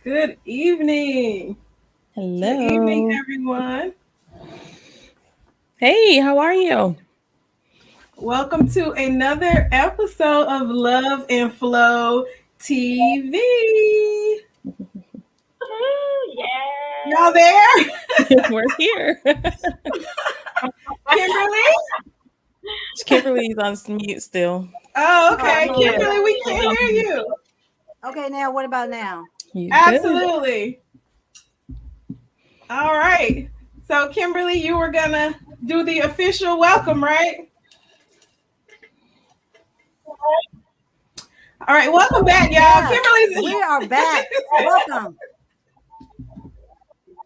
Good evening. Hello. Good evening, everyone. Hey, how are you? Welcome to another episode of Love and Flow TV. Yeah. Y'all there? We're here. Kimberly? Kimberly's on mute still. Oh, okay. Oh, yeah. Kimberly, we can't hear you. Okay, now what about now? You Absolutely. All right. So, Kimberly, you were going to do the official welcome, right? All right. Welcome back, y'all. Yes, we are back. Welcome.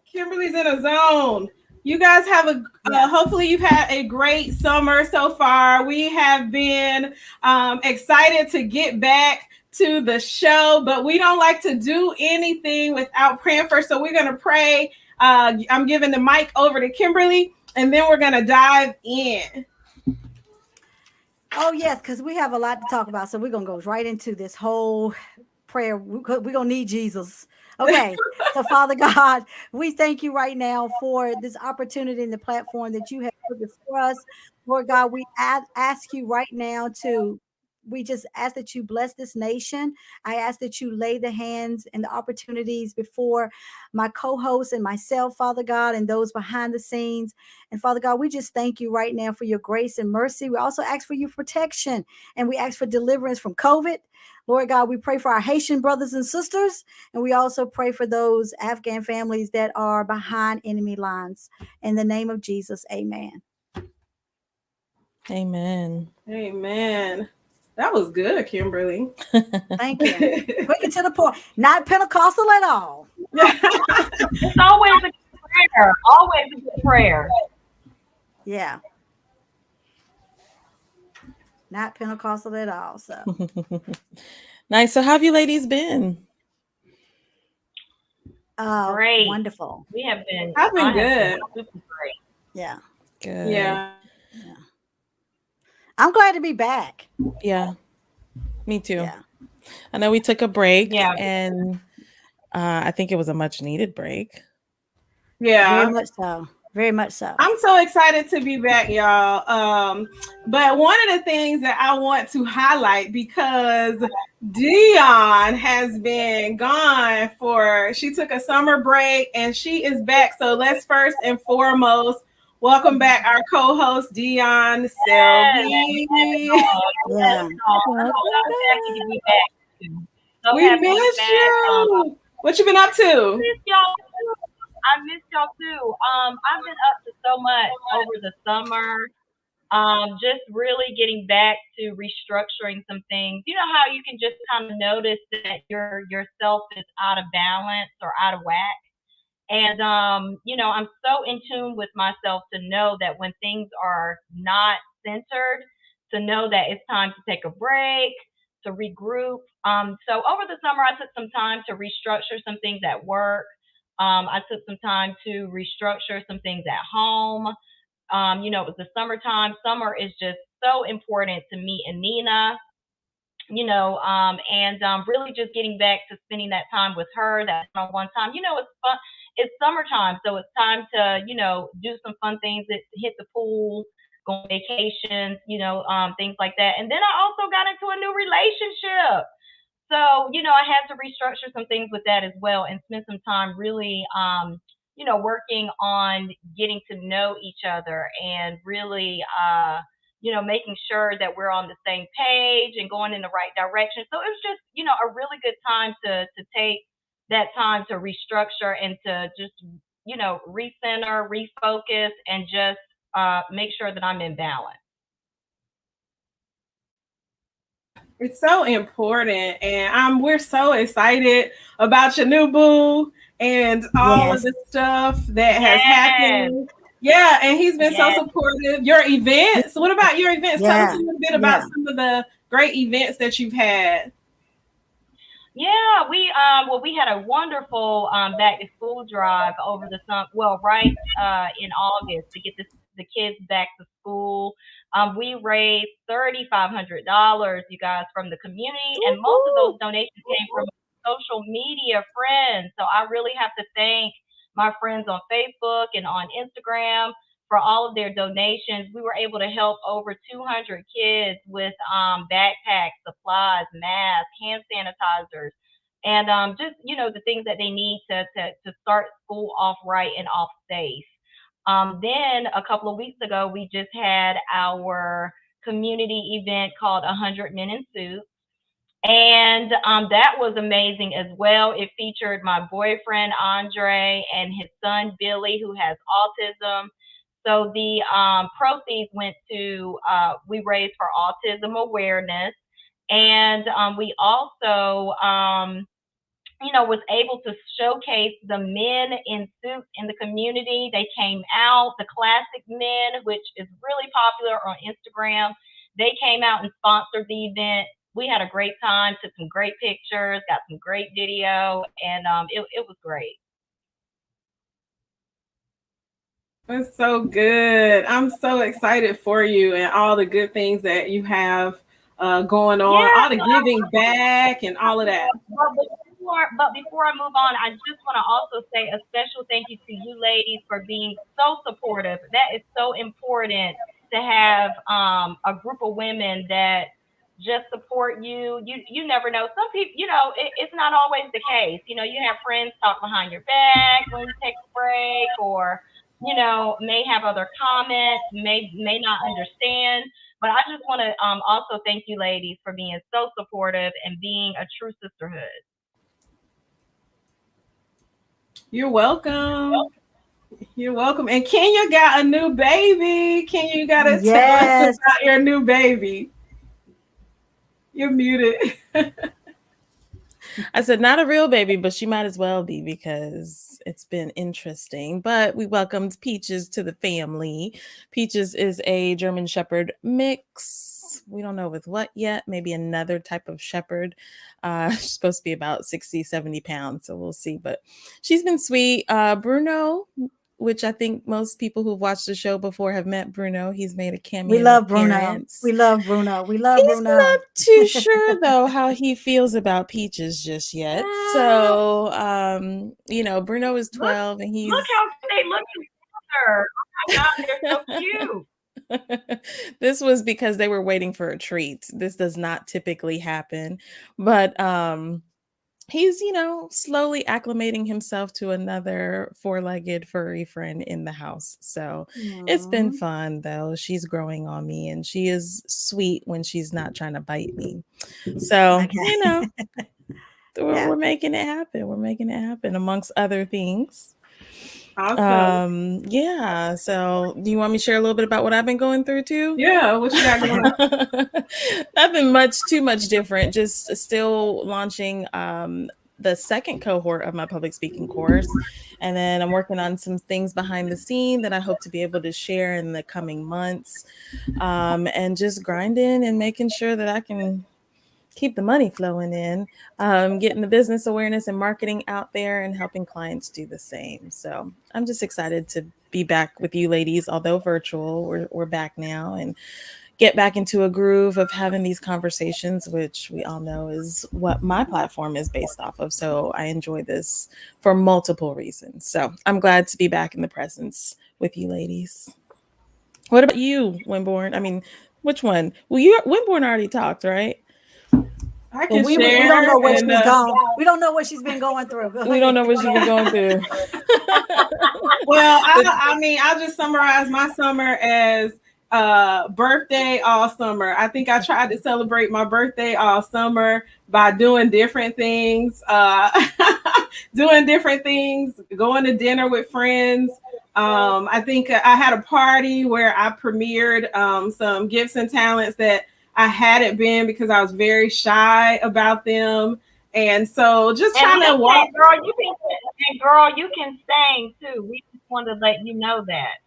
Kimberly's in a zone. You guys have hopefully you've had a great summer so far. We have been excited to get back to the show, but we don't like to do anything without praying first. So we're going to pray. I'm giving the mic over to Kimberly, and then we're going to dive in. Oh, yes, because we have a lot to talk about. So we're going to go right into this whole prayer. We're going to need Jesus. Okay. So, Father God, we thank you right now for this opportunity and the platform that you have put before us. Lord God, we ask you right now we just ask that you bless this nation. I ask that you lay the hands and the opportunities before my co-hosts and myself, Father God, and those behind the scenes. And Father God, we just thank you right now for your grace and mercy. We also ask for your protection, and we ask for deliverance from COVID. Lord God, we pray for our Haitian brothers and sisters, and we also pray for those Afghan families that are behind enemy lines. In the name of Jesus, amen. Amen. Amen. That was good, Kimberly. Thank you. Quick and to the point. Not Pentecostal at all. It's always a good prayer. Always a good prayer. Yeah. Not Pentecostal at all. So Nice. So how have you ladies been? Great. Wonderful. We have been. I've been good. Super great. Yeah. Good. Yeah. I'm glad to be back. Yeah. Me too. Yeah. I know we took a break, Yeah. and I think it was a much needed break. Yeah. Very much so. Very much so. I'm so excited to be back, y'all. But one of the things that I want to highlight, because Dion has been gone she took a summer break and she is back. So let's first and foremost welcome back our co-host, Dion Selby. Yeah. Happy to be back. So We happy to be miss back. you. What you been up to? I miss y'all too. I've been up to so much over the summer. Just really getting back to restructuring some things. You know how you can just kind of notice that yourself is out of balance or out of whack. And I'm so in tune with myself to know that when things are not centered, to know that it's time to take a break, to regroup. So over the summer, I took some time to restructure some things at work. I took some time to restructure some things at home. It was the summertime. Summer is just so important to me and Nina, and really just getting back to spending that time with her, that one time. It's fun. It's summertime, so it's time to, do some fun things, hit the pool, go on vacations, things like that. And then I also got into a new relationship. So, I had to restructure some things with that as well and spend some time really working on getting to know each other and really, making sure that we're on the same page and going in the right direction. So it was just, a really good time to take that time to restructure and to just, recenter, refocus, and just make sure that I'm in balance. It's so important, and we're so excited about your new boo and all of Yes. the stuff that has Yes, happened. Yeah, and he's been so yes. supportive. Your events. What about your events? Tell us a Yeah. little bit about Yeah. some of the great events that you've had. Yeah, we had a wonderful back to school drive over the summer. Well, right in August to get the kids back to school. We raised $3,500, you guys, from the community, and most of those Woo-hoo. donations came from social media friends. So I really have to thank my friends on Facebook and on Instagram for all of their donations. We were able to help over 200 kids with backpacks, supplies, masks, hand sanitizers, and just the things that they need to start school off right and off safe. Then a couple of weeks ago, we just had our community event called 100 Men in Suits. And that was amazing as well. It featured my boyfriend, Andre, and his son, Billy, who has autism. So the proceeds went to, we raised for Autism Awareness. And we also, was able to showcase the men in suits in the community. They came out, the classic men, which is really popular on Instagram. They came out and sponsored the event. We had a great time, took some great pictures, got some great video, and it was great. That's so good. I'm so excited for you and all the good things that you have going on, Yeah, all the giving back and all of that. but before I move on, I just want to also say a special thank you to you ladies for being so supportive. That is so important to have a group of women that just support you. You never know. Some people, it's not always the case. You have friends talk behind your back when you take a break, or may have other comments, may not understand. But I just want to also thank you ladies for being so supportive and being a true sisterhood. You're welcome. You're welcome. And Kenya got a new baby. Kenya, you got to tell us Yes. about your new baby. You're muted. I said not a real baby, but she might as well be because it's been interesting. But we welcomed Peaches to the family. Peaches is a German Shepherd mix. We don't know with what yet, maybe another type of shepherd. She's supposed to be about 60, 70 pounds, so we'll see. But she's been sweet. Bruno, which I think most people who've watched the show before have met Bruno. He's made a We cameo love Bruno. appearance. We love Bruno. We love He's Bruno. not too sure though how he feels about Peaches just yet. Ah, So Bruno is Look, 12 and look he's how they look together. Oh my God, they're so cute. this was because they were waiting for a treat. This does not typically happen. But he's, slowly acclimating himself to another four-legged furry friend in the house. So it's been mm, fun though. She's growing on me and she is sweet when she's not trying to bite me. So, okay. we're, Yeah. we're making it happen. We're making it happen amongst other things. Awesome. Yeah. So do you want me to share a little bit about what I've been going through too? Yeah, what you got going on? Nothing too much different. Just still launching the second cohort of my public speaking course. And then I'm working on some things behind the scene that I hope to be able to share in the coming months. And just grinding and making sure that I can keep the money flowing in, getting the business awareness and marketing out there and helping clients do the same. So I'm just excited to be back with you ladies, although virtual, we're back now and get back into a groove of having these conversations, which we all know is what my platform is based off of. So I enjoy this for multiple reasons. So I'm glad to be back in the presence with you ladies. What about you, Winborn? I mean, which one? Well, Winborn already talked, right? I Well, can we share. don't know what and, she's gone. We don't know what she's been going through. We don't know what she's been going through. Well, I mean, I'll just summarize my summer as birthday all summer. I think I tried to celebrate my birthday all summer by doing different things, doing different things, going to dinner with friends. I think I had a party where I premiered some gifts and talents that I hadn't been because I was very shy about them. And so just And trying to walk. girl, you can sing too. We just wanted to let you know that.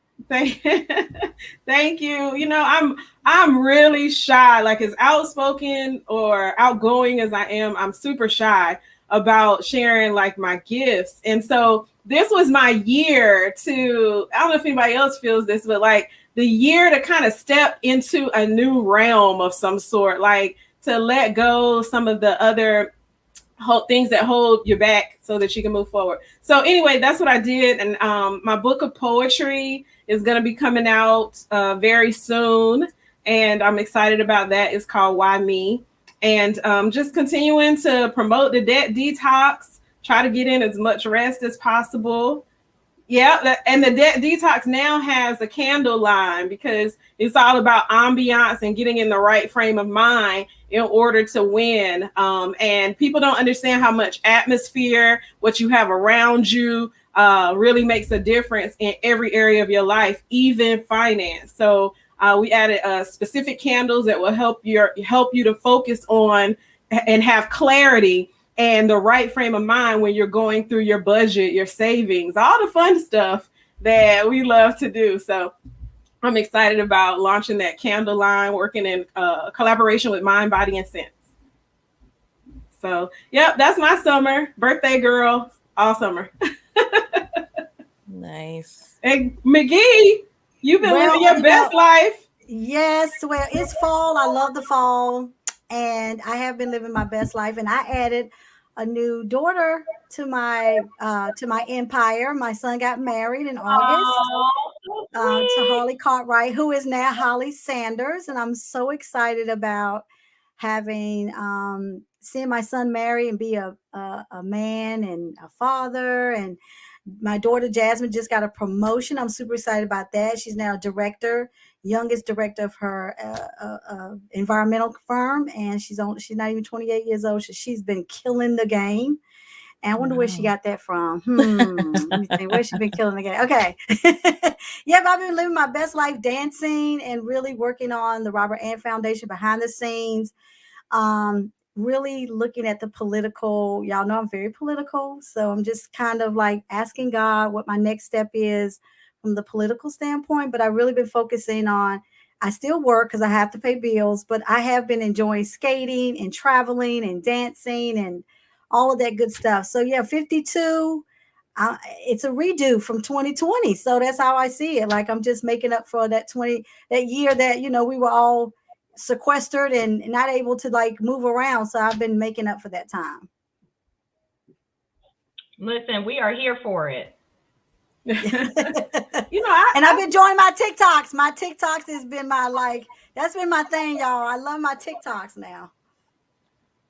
Thank you. You know, I'm really shy. Like as outspoken or outgoing as I am, I'm super shy about sharing like my gifts. And so this was my year to, I don't know if anybody else feels this, but like the year to kind of step into a new realm of some sort, like to let go some of the other things that hold you back so that you can move forward. So anyway, that's what I did. And my book of poetry is going to be coming out very soon. And I'm excited about that. It's called Why Me? And just continuing to promote the debt detox, try to get in as much rest as possible. Yeah, and the debt detox now has a candle line because it's all about ambiance and getting in the right frame of mind in order to win. And people don't understand how much atmosphere, what you have around you, really makes a difference in every area of your life, even finance. So we added specific candles that will help you to focus on and have clarity and the right frame of mind when you're going through your budget, your savings, all the fun stuff that we love to do. So I'm excited about launching that candle line, working in collaboration with Mind, Body, and Sense. So, yep, that's my summer. Birthday girl, all summer. Nice. Hey, McGee, you've been living your best life. Yes, well, it's fall. I love the fall, and I have been living my best life. And I added a new daughter to my empire. My son got married in August to Holly Cartwright, who is now Holly Sanders, and I'm so excited about having seeing my son marry and be a man and a father. And my daughter Jasmine just got a promotion. I'm super excited about that. She's now director, youngest director of her environmental firm, and she's not even 28 years old. So she's been killing the game. And I wonder where she got that from. Let me think. Where's she been killing the game? Okay. Yeah, but I've been living my best life dancing and really working on the Robert Ann Foundation behind the scenes. Really looking at the political, y'all know I'm very political. So I'm just kind of like asking God what my next step is from the political standpoint. But I've really been focusing on, I still work because I have to pay bills, but I have been enjoying skating and traveling and dancing and all of that good stuff. So yeah, 52, it's a redo from 2020. So that's how I see it. Like I'm just making up for that year that, we were all sequestered and not able to like move around. So I've been making up for that time. Listen, we are here for it. And I've been enjoying my TikToks. My TikToks has been that's been my thing, y'all. I love my TikToks now.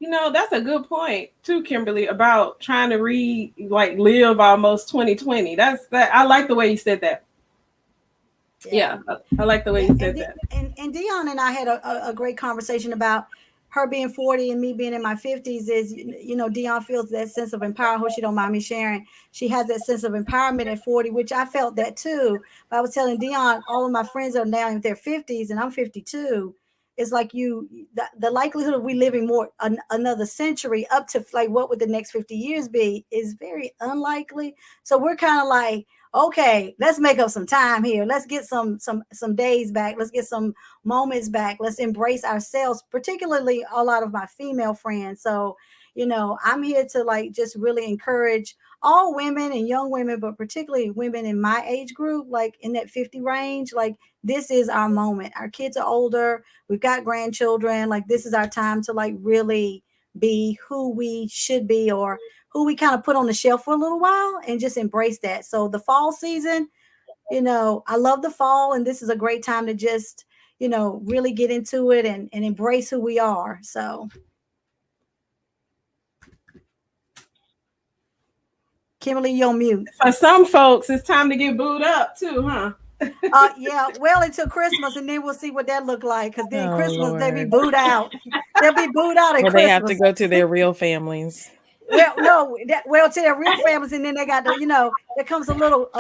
That's a good point too, Kimberly, about trying to live almost 2020. I like the way you said that. Yeah, I like the way you said that. And Dion and I had a great conversation about her being 40 and me being in my 50s. Is Dion feels that sense of empowerment. I hope she don't mind me sharing. She has that sense of empowerment at 40, which I felt that too. But I was telling Dion, all of my friends are now in their 50s and I'm 52. It's like the likelihood of we living more another century up to like what would the next 50 years be is very unlikely. So we're kind of like, okay, let's make up some time here. Let's get some days back. Let's get some moments back. Let's embrace ourselves, particularly a lot of my female friends. So, I'm here to like just really encourage all women and young women, but particularly women in my age group, like in that 50 range. Like this is our moment. Our kids are older. We've got grandchildren. Like this is our time to like really be who we should be, or who we kind of put on the shelf for a little while, and just embrace that. So the fall season, I love the fall, and this is a great time to just, really get into it and embrace who we are. So Kimberly, you're on mute. For some folks, it's time to get booed up too, huh? Yeah, well until Christmas, and then we'll see what that look like. Because then Oh, Christmas they be Lord. booed out. They'll be booed out at Well, they have to Christmas. go to their real families. Well, no, well to their real families, and then they got the, there comes a little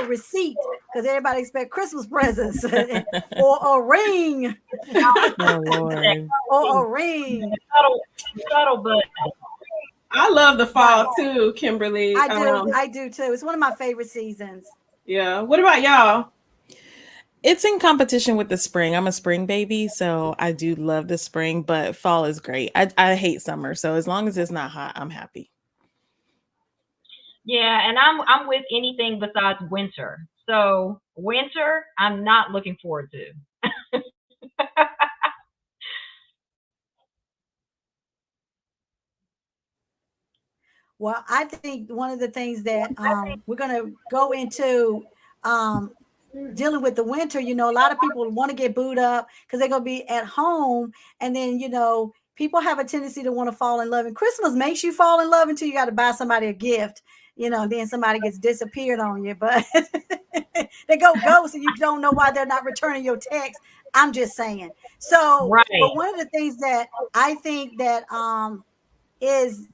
receipt because everybody expect Christmas presents or a ring Oh, Lord. or a ring. Subtle, but I love the fall Right. too, Kimberly. I do too. It's one of my favorite seasons. Yeah. What about y'all? It's in competition with the spring. I'm a spring baby, so I do love the spring, but fall is great. I hate summer, so as long as it's not hot, I'm happy. yeah, and I'm with anything besides winter. So winter, I'm not looking forward to. Well, I think one of the things that we're going to go into dealing with the winter, a lot of people want to get booed up because they're going to be at home. And then, people have a tendency to want to fall in love. And Christmas makes you fall in love until you got to buy somebody a gift, then somebody gets disappeared on you. But they go ghost and you don't know why they're not returning your text. I'm just saying. So, Right. but one of the things that I think that is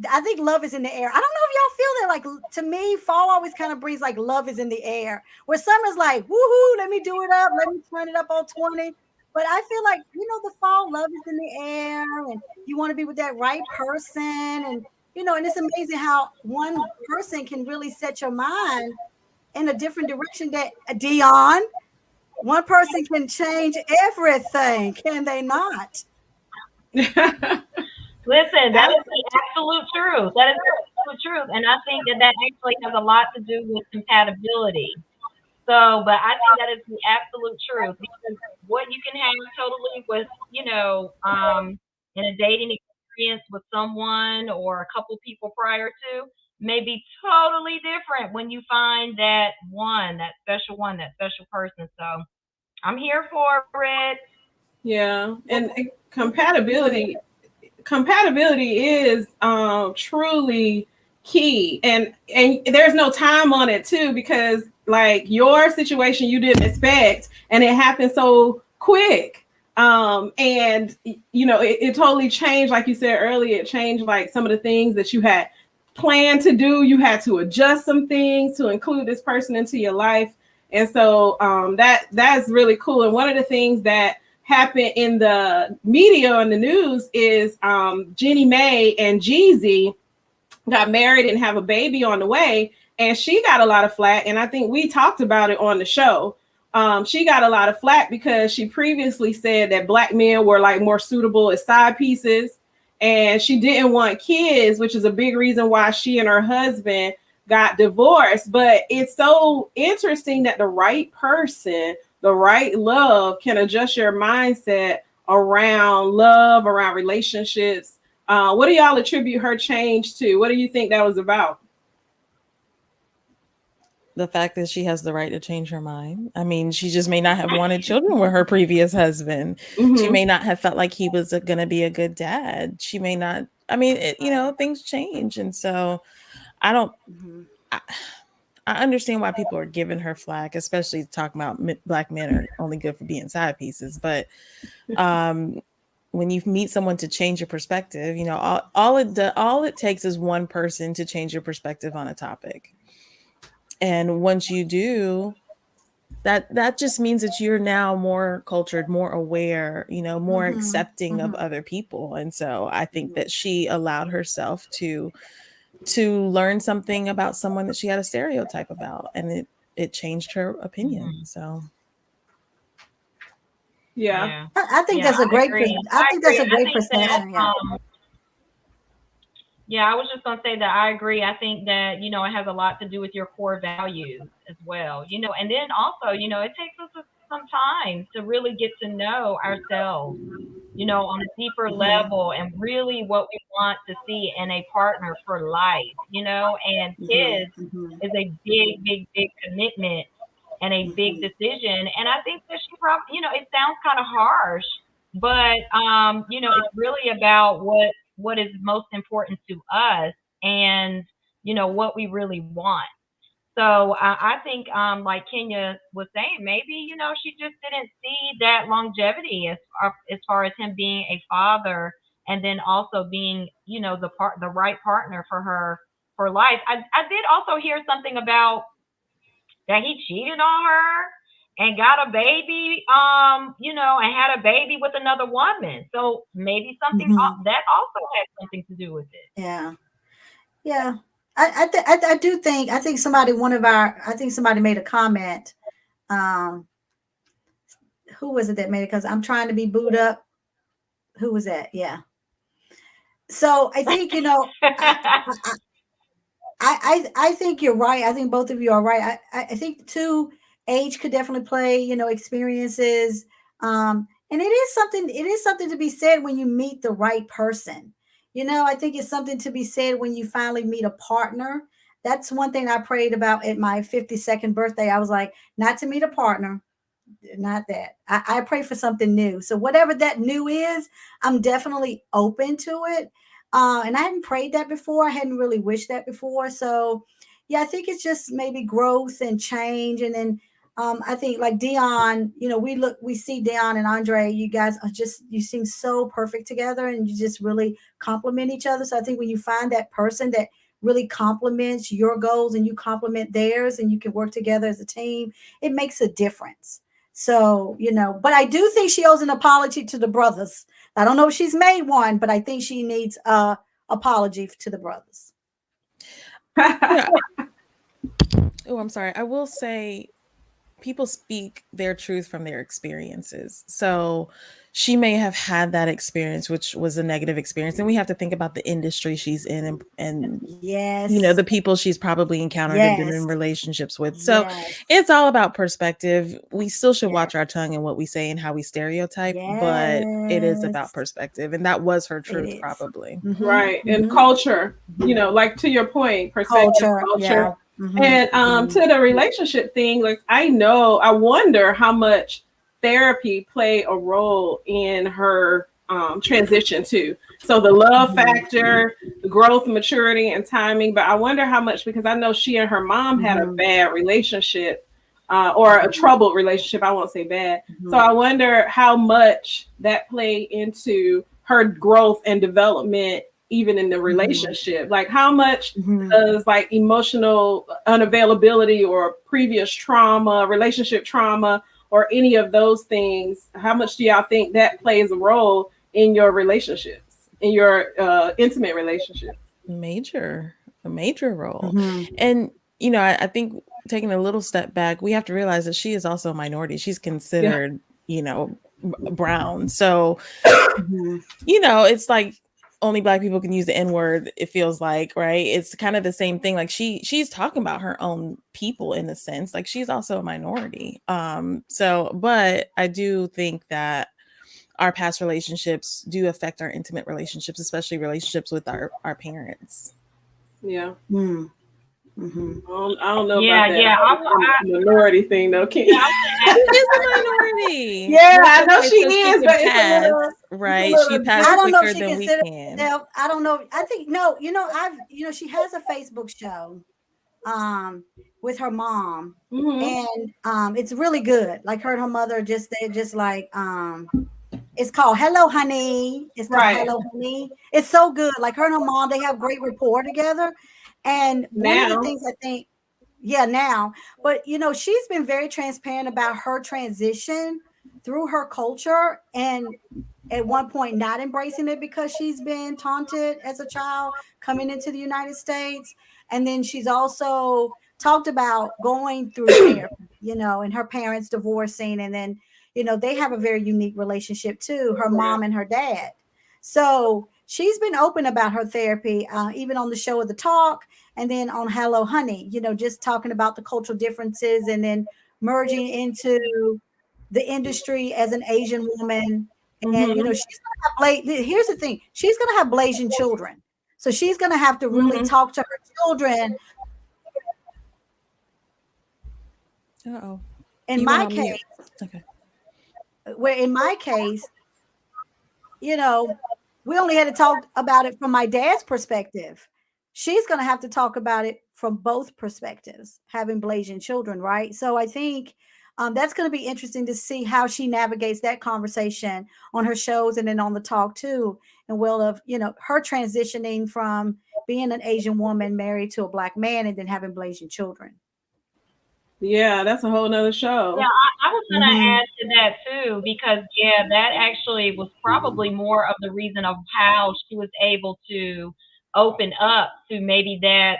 I think love is in the air. I don't know if y'all feel that. Like, to me, fall always kind of brings like love is in the air. Where summer's like, woohoo, let me do it up, let me turn it up on 20. But I feel like, the fall, love is in the air, and you want to be with that right person. And, and it's amazing how one person can really set your mind in a different direction. That Dion, one person can change everything, can they not? Listen, that is the absolute truth. That is the absolute truth. And I think that actually has a lot to do with compatibility. So, but I think that is the absolute truth because what you can have totally with, in a dating experience with someone or a couple people prior to may be totally different when you find that one, that special person. So I'm here for it. Yeah. And compatibility is truly key, and there's no time on it too, because like your situation you didn't expect and it happened so quick, and it totally changed, like you said earlier, it changed like some of the things that you had planned to do. You had to adjust some things to include this person into your life, and so that's really cool. And one of the things that happened in the media and the news is Jenny Mae and Jeezy got married and have a baby on the way, and she got a lot of flack. And I think we talked about it on the show. She got a lot of flack because she previously said that Black men were like more suitable as side pieces, and she didn't want kids, which is a big reason why she and her husband got divorced. But it's so interesting that the right person, the right love can adjust your mindset around love, around relationships. What do y'all attribute her change to? What do you think that was about? The fact that she has the right to change her mind. I mean, she just may not have wanted children with her previous husband. Mm-hmm. She may not have felt like he was going to be a good dad. She may not. I mean, things change. And so I don't. Mm-hmm. I understand why people are giving her flack, especially talking about Black men are only good for being side pieces. But when you meet someone to change your perspective, all it takes is one person to change your perspective on a topic. And once you do, that just means that you're now more cultured, more aware, more accepting of other people. And so I think that she allowed herself to learn something about someone that she had a stereotype about, and it changed her opinion. Mm-hmm. So yeah. I think that's a great perception. Yeah, I was just going to say that I agree. I think that, it has a lot to do with your core values as well, and then also, it takes us some time to really get to know ourselves, on a deeper level, and really what we want to see in a partner for life, and kids is a big, big, big commitment and a big decision. And I think that she probably, it sounds kind of harsh, but, it's really about what is most important to us. And, what we really want. So I think, like Kenya was saying, maybe she just didn't see that longevity as far as him being a father, and then also being the right partner for her for life. I did also hear something about that he cheated on her and got a baby, and had a baby with another woman. So maybe something that also had something to do with it. Yeah. Yeah. I do think, I think somebody made a comment. Um, who was it that made it? Because I'm trying to be booed up. Who was that? Yeah. So I think, I think you're right. I think both of you are right. I think too, age could definitely play, experiences. And it is something to be said when you meet the right person. I think it's something to be said when you finally meet a partner. That's one thing I prayed about at my 52nd birthday. I was like, not to meet a partner, not that. I pray for something new. So whatever that new is, I'm definitely open to it. And I hadn't prayed that before. I hadn't really wished that before. So yeah, I think it's just maybe growth and change. And then I think like Dion, we see Dion and Andre, you guys you seem so perfect together, and you just really complement each other. So I think when you find that person that really complements your goals and you complement theirs, and you can work together as a team, it makes a difference. So, but I do think she owes an apology to the brothers. I don't know if she's made one, but I think she needs a apology to the brothers. Yeah. Oh, I'm sorry. I will say people speak their truth from their experiences. So she may have had that experience, which was a negative experience. And we have to think about the industry she's in, and yes, the people she's probably encountered and been in relationships with. So it's all about perspective. We still should watch our tongue and what we say and how we stereotype, but it is about perspective. And that was her truth, probably. Right. And culture, like to your point, perspective, culture. Yeah. And to the relationship thing, like I wonder how much therapy played a role in her transition too. So the love factor, the growth, maturity, and timing. But I wonder how much, because I know she and her mom had a bad relationship, or a troubled relationship. I won't say bad. So I wonder how much that played into her growth and development, even in the relationship. Like how much does like emotional unavailability or previous trauma, relationship trauma, or any of those things, how much do y'all think that plays a role in your relationships, in your intimate relationships? A major role. And I think taking a little step back, we have to realize that she is also a minority. She's considered brown. So it's like only Black people can use the N-word, it feels like, right? It's kind of the same thing. Like she's talking about her own people in a sense. Like she's also a minority. But I do think that our past relationships do affect our intimate relationships, especially relationships with our parents. Yeah. I don't know about that. Yeah, I'm a minority thing though. She is a minority. Yeah, I know she is, but it's a little, right. She passed quicker than we can. I don't know. I think no. She has a Facebook show, with her mom, and it's really good. Like her and her mother they're just like it's called Hello Honey. It's called Hello Honey. It's so good. Like her and her mom, they have great rapport together. And one of the things I think, now, but she's been very transparent about her transition through her culture, and at one point not embracing it because she's been taunted as a child coming into the United States. And then she's also talked about going through therapy, and her parents divorcing, and then they have a very unique relationship too, her mom and her dad. So she's been open about her therapy, even on the show of The Talk, and then on Hello Honey, just talking about the cultural differences, and then merging into the industry as an Asian woman. And she's gonna have here's the thing, she's gonna have Blasian children. So she's gonna have to really talk to her children. In my case, we only had to talk about it from my dad's perspective. she's going to have to talk about it from both perspectives, having Blasian children, right? So I think that's going to be interesting to see how she navigates that conversation on her shows and then on the talk too, and will of her transitioning from being an Asian woman married to a black man and then having Blasian children. Yeah, that's a whole nother show. Yeah, I was gonna Hmm. add to that too, because yeah, that actually was probably more of the reason of how she was able to open up to maybe that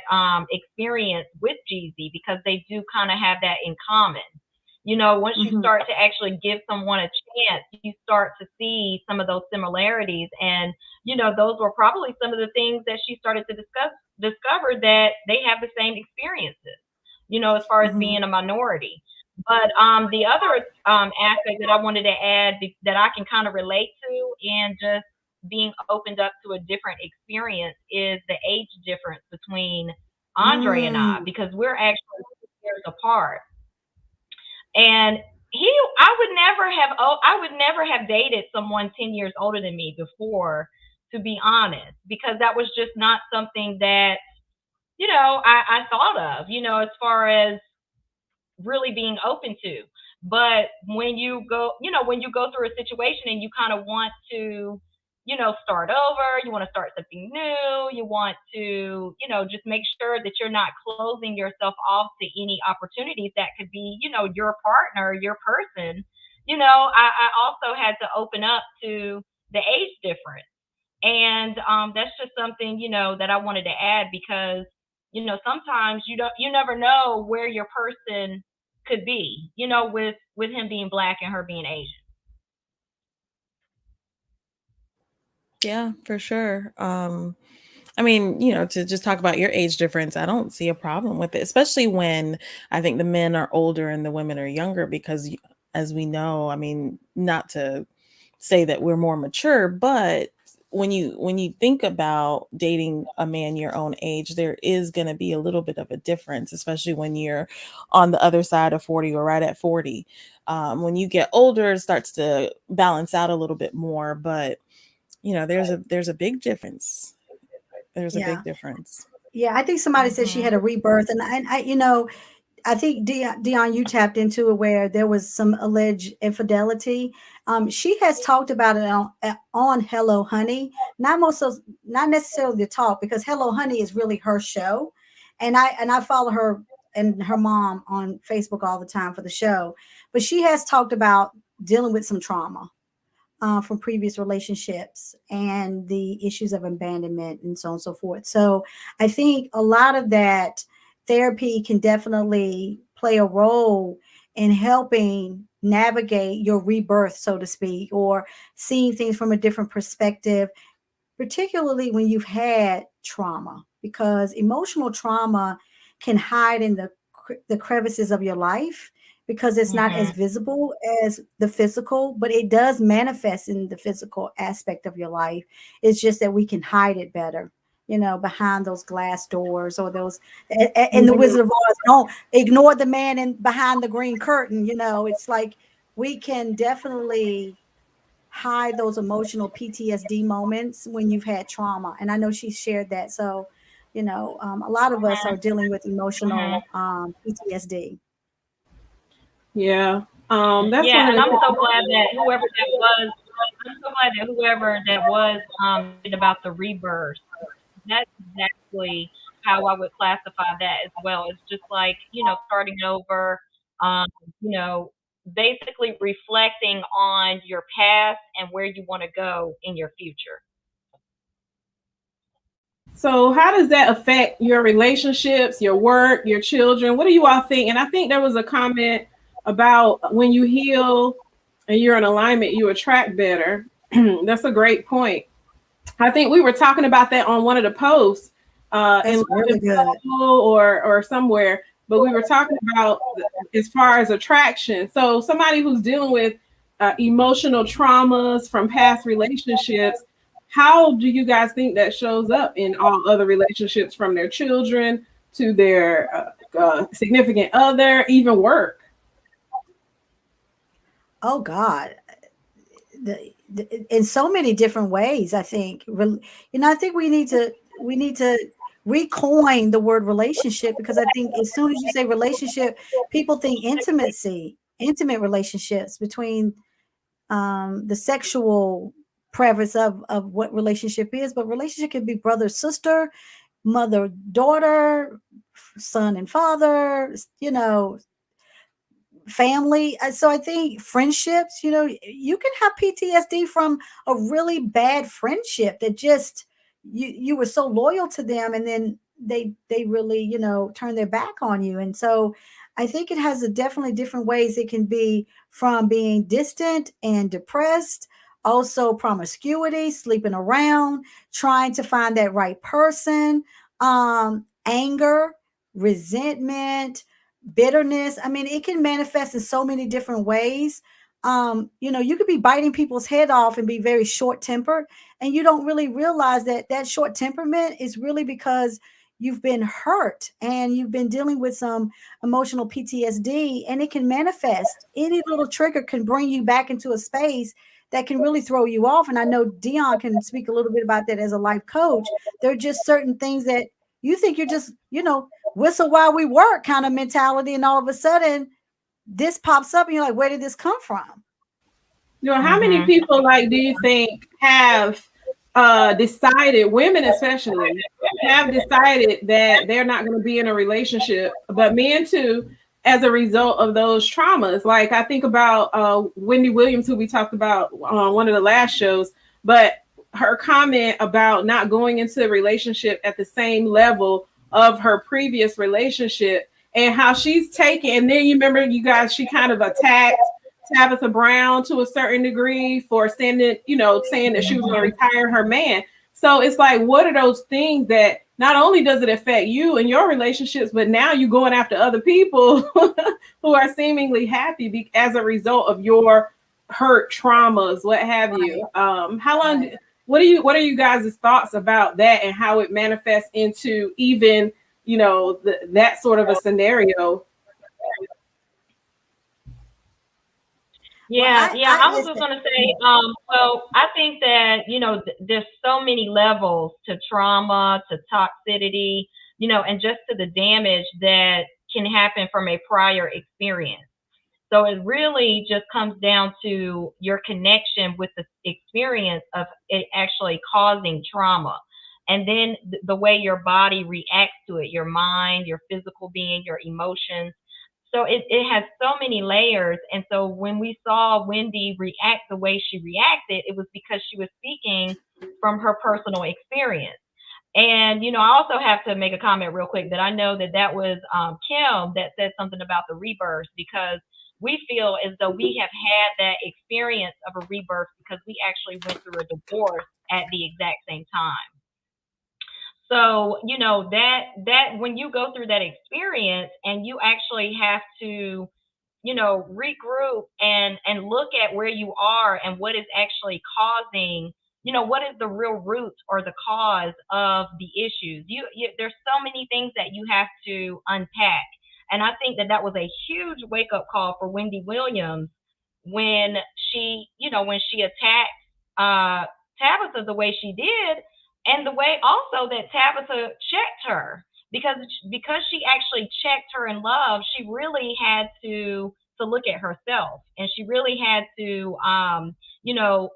experience with Jeezy, because they do kind of have that in common. You know, once you Hmm. start to actually give someone a chance, you start to see some of those similarities, and those were probably some of the things that she started to discover, that they have the same experiences. As far as Hmm. being a minority. But the other aspect that I wanted to add, that I can kind of relate to, and just being opened up to a different experience, is the age difference between Andre and I, Mm. because we're actually 2 years apart. And I would never have dated someone 10 years older than me before, to be honest, because that was just not something that I thought of, as far as really being open to. But when you go through a situation and you kind of want to, start over, you want to start something new, you want to, just make sure that you're not closing yourself off to any opportunities that could be, your partner, your person. I also had to open up to the age difference. And that's just something, that I wanted to add, because sometimes you never know where your person could be, with him being black and her being Asian. Yeah, for sure. I mean, to just talk about your age difference, I don't see a problem with it, especially when I think the men are older and the women are younger, because as we know, I mean, not to say that we're more mature, but when you think about dating a man your own age, there is going to be a little bit of a difference, especially when you're on the other side of 40 or right at 40. When you get older, it starts to balance out a little bit more, but there's a big difference. There's a Yeah. big difference. Yeah, I think somebody said she Mhm. had a rebirth, and I think Dion, you tapped into it where there was some alleged infidelity. She has talked about it on Hello Honey, not necessarily the talk, because Hello Honey is really her show, and I follow her and her mom on Facebook all the time for the show, but she has talked about dealing with some trauma from previous relationships and the issues of abandonment and so on and so forth. So I think a lot of that therapy can definitely play a role in helping navigate your rebirth, so to speak, or seeing things from a different perspective, particularly when you've had trauma, because emotional trauma can hide in the crevices of your life because it's not as Mhm. visible as the physical, but it does manifest in the physical aspect of your life. It's just that we can hide it better, behind those glass doors, or those in the Mhm. Wizard of Oz. Don't ignore the man in behind the green curtain. It's like we can definitely hide those emotional PTSD moments when you've had trauma. And I know she shared that. So, a lot of us are dealing with Mhm. emotional PTSD. Yeah. That's Yeah, one of and the I'm things. so glad that whoever that was, I'm so glad that whoever that was about the rebirth. That's exactly how I would classify that as well. It's just like, starting over, um, you know, basically reflecting on your past and where you want to go in your future. So, how does that affect your relationships, your work, your children? What do you all think? And I think there was a comment about when you heal and you're in alignment, you attract better. That's a great point. I think we were talking about that on one of the posts in That's Love really and good. Soul or somewhere, but we were talking about as far as attraction. So somebody who's dealing with emotional traumas from past relationships, how do you guys think that shows up in all other relationships, from their children to their significant other, even work? Oh God. In so many different ways, I think. I think we need to recoin the word relationship, because I think as soon as you say relationship, people think intimate relationships between the sexual preface of what relationship is. But relationship can be brother, sister, mother, daughter, son and father, family. So I think friendships, you can have PTSD from a really bad friendship that just you were so loyal to them, and then they really, turn their back on you. And so I think it has definitely different ways. It can be from being distant and depressed, also promiscuity, sleeping around, trying to find that right person, anger, resentment, bitterness. I mean, it can manifest in so many different ways. You could be biting people's head off and be very short tempered, and you don't really realize that that short temperament is really because you've been hurt and you've been dealing with some emotional PTSD, and it can manifest. Any little trigger can bring you back into a space that can really throw you off. And I know Dion can speak a little bit about that as a life coach. There are just certain things that you think you're just, whistle while we work kind of mentality, and all of a sudden this pops up and you're like, where did this come from? How many people, like, do you think have decided, women especially, have decided that they're not going to be in a relationship, but men too, as a result of those traumas? Like, I think about Wendy Williams, who we talked about on one of the last shows, but her comment about not going into a relationship at the same level of her previous relationship, and how she's taken. And then you remember, you guys, she kind of attacked Tabitha Brown to a certain degree for saying that she was going to retire her man. So it's like, what are those things that not only does it affect you and your relationships, but now you're going after other people who are seemingly happy as a result of your hurt traumas, what have you? How long? What are you guys' thoughts about that, and how it manifests into even that sort of a scenario? Yeah, I was just gonna say, well, I think that there's so many levels to trauma, to toxicity, and just to the damage that can happen from a prior experience. So it really just comes down to your connection with the experience of it actually causing trauma. And then the way your body reacts to it, your mind, your physical being, your emotions. So it has so many layers. And so when we saw Wendy react the way she reacted, it was because she was speaking from her personal experience. And, I also have to make a comment real quick that I know that was Kim that said something about the rebirth, because we feel as though we have had that experience of a rebirth because we actually went through a divorce at the exact same time. So, that when you go through that experience and you actually have to, regroup and look at where you are and what is actually causing, what is the real root or the cause of the issues. There's so many things that you have to unpack. And I think that was a huge wake up call for Wendy Williams when she attacked Tabitha the way she did, and the way also that Tabitha checked her, because she actually checked her in love. She really had to look at herself, and she really had to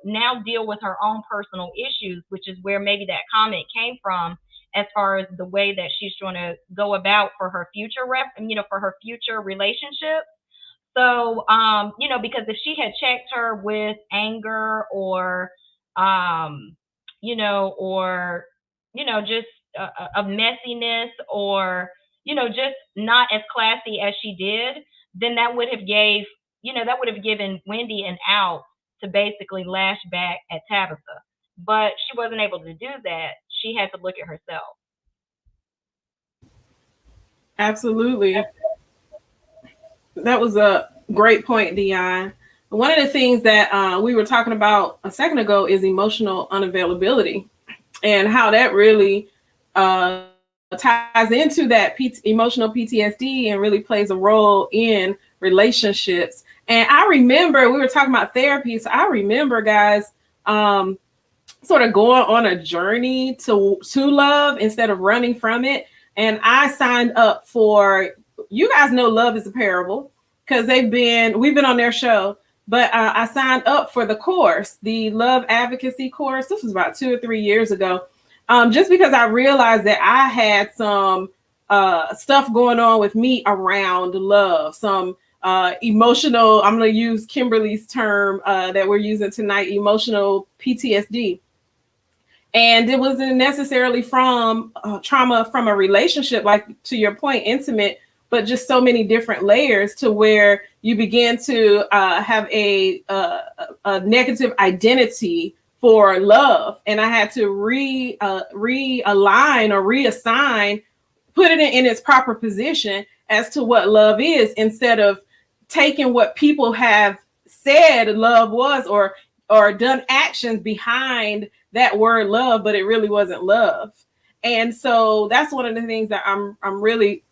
now deal with her own personal issues, which is where maybe that comment came from, as far as the way that she's trying to go about for her future for her future relationship. So because if she had checked her with anger or just a messiness, or just not as classy as she did, then that would have given Wendy an out to basically lash back at Tabitha. But she wasn't able to do that. She had to look at herself. Absolutely. That was a great point, Dion. One of the things that we were talking about a second ago is emotional unavailability, and how that really ties into that emotional PTSD and really plays a role in relationships. And I remember we were talking about therapy. So I remember, guys, sort of going on a journey to love instead of running from it. And I signed up for, you guys know Love is a Parable, because we've been on their show, but I signed up for the course, the love advocacy course. This was about 2 or 3 years ago, just because I realized that I had some stuff going on with me around love, some emotional, I'm going to use Kimberly's term that we're using tonight, emotional PTSD. And it wasn't necessarily from trauma from a relationship, like to your point, intimate, but just so many different layers to where you begin to have a negative identity for love. And I had to realign or reassign, put it in its proper position as to what love is, instead of taking what people have said love was, or done actions behind that word love, but it really wasn't love. And so that's one of the things that I'm really,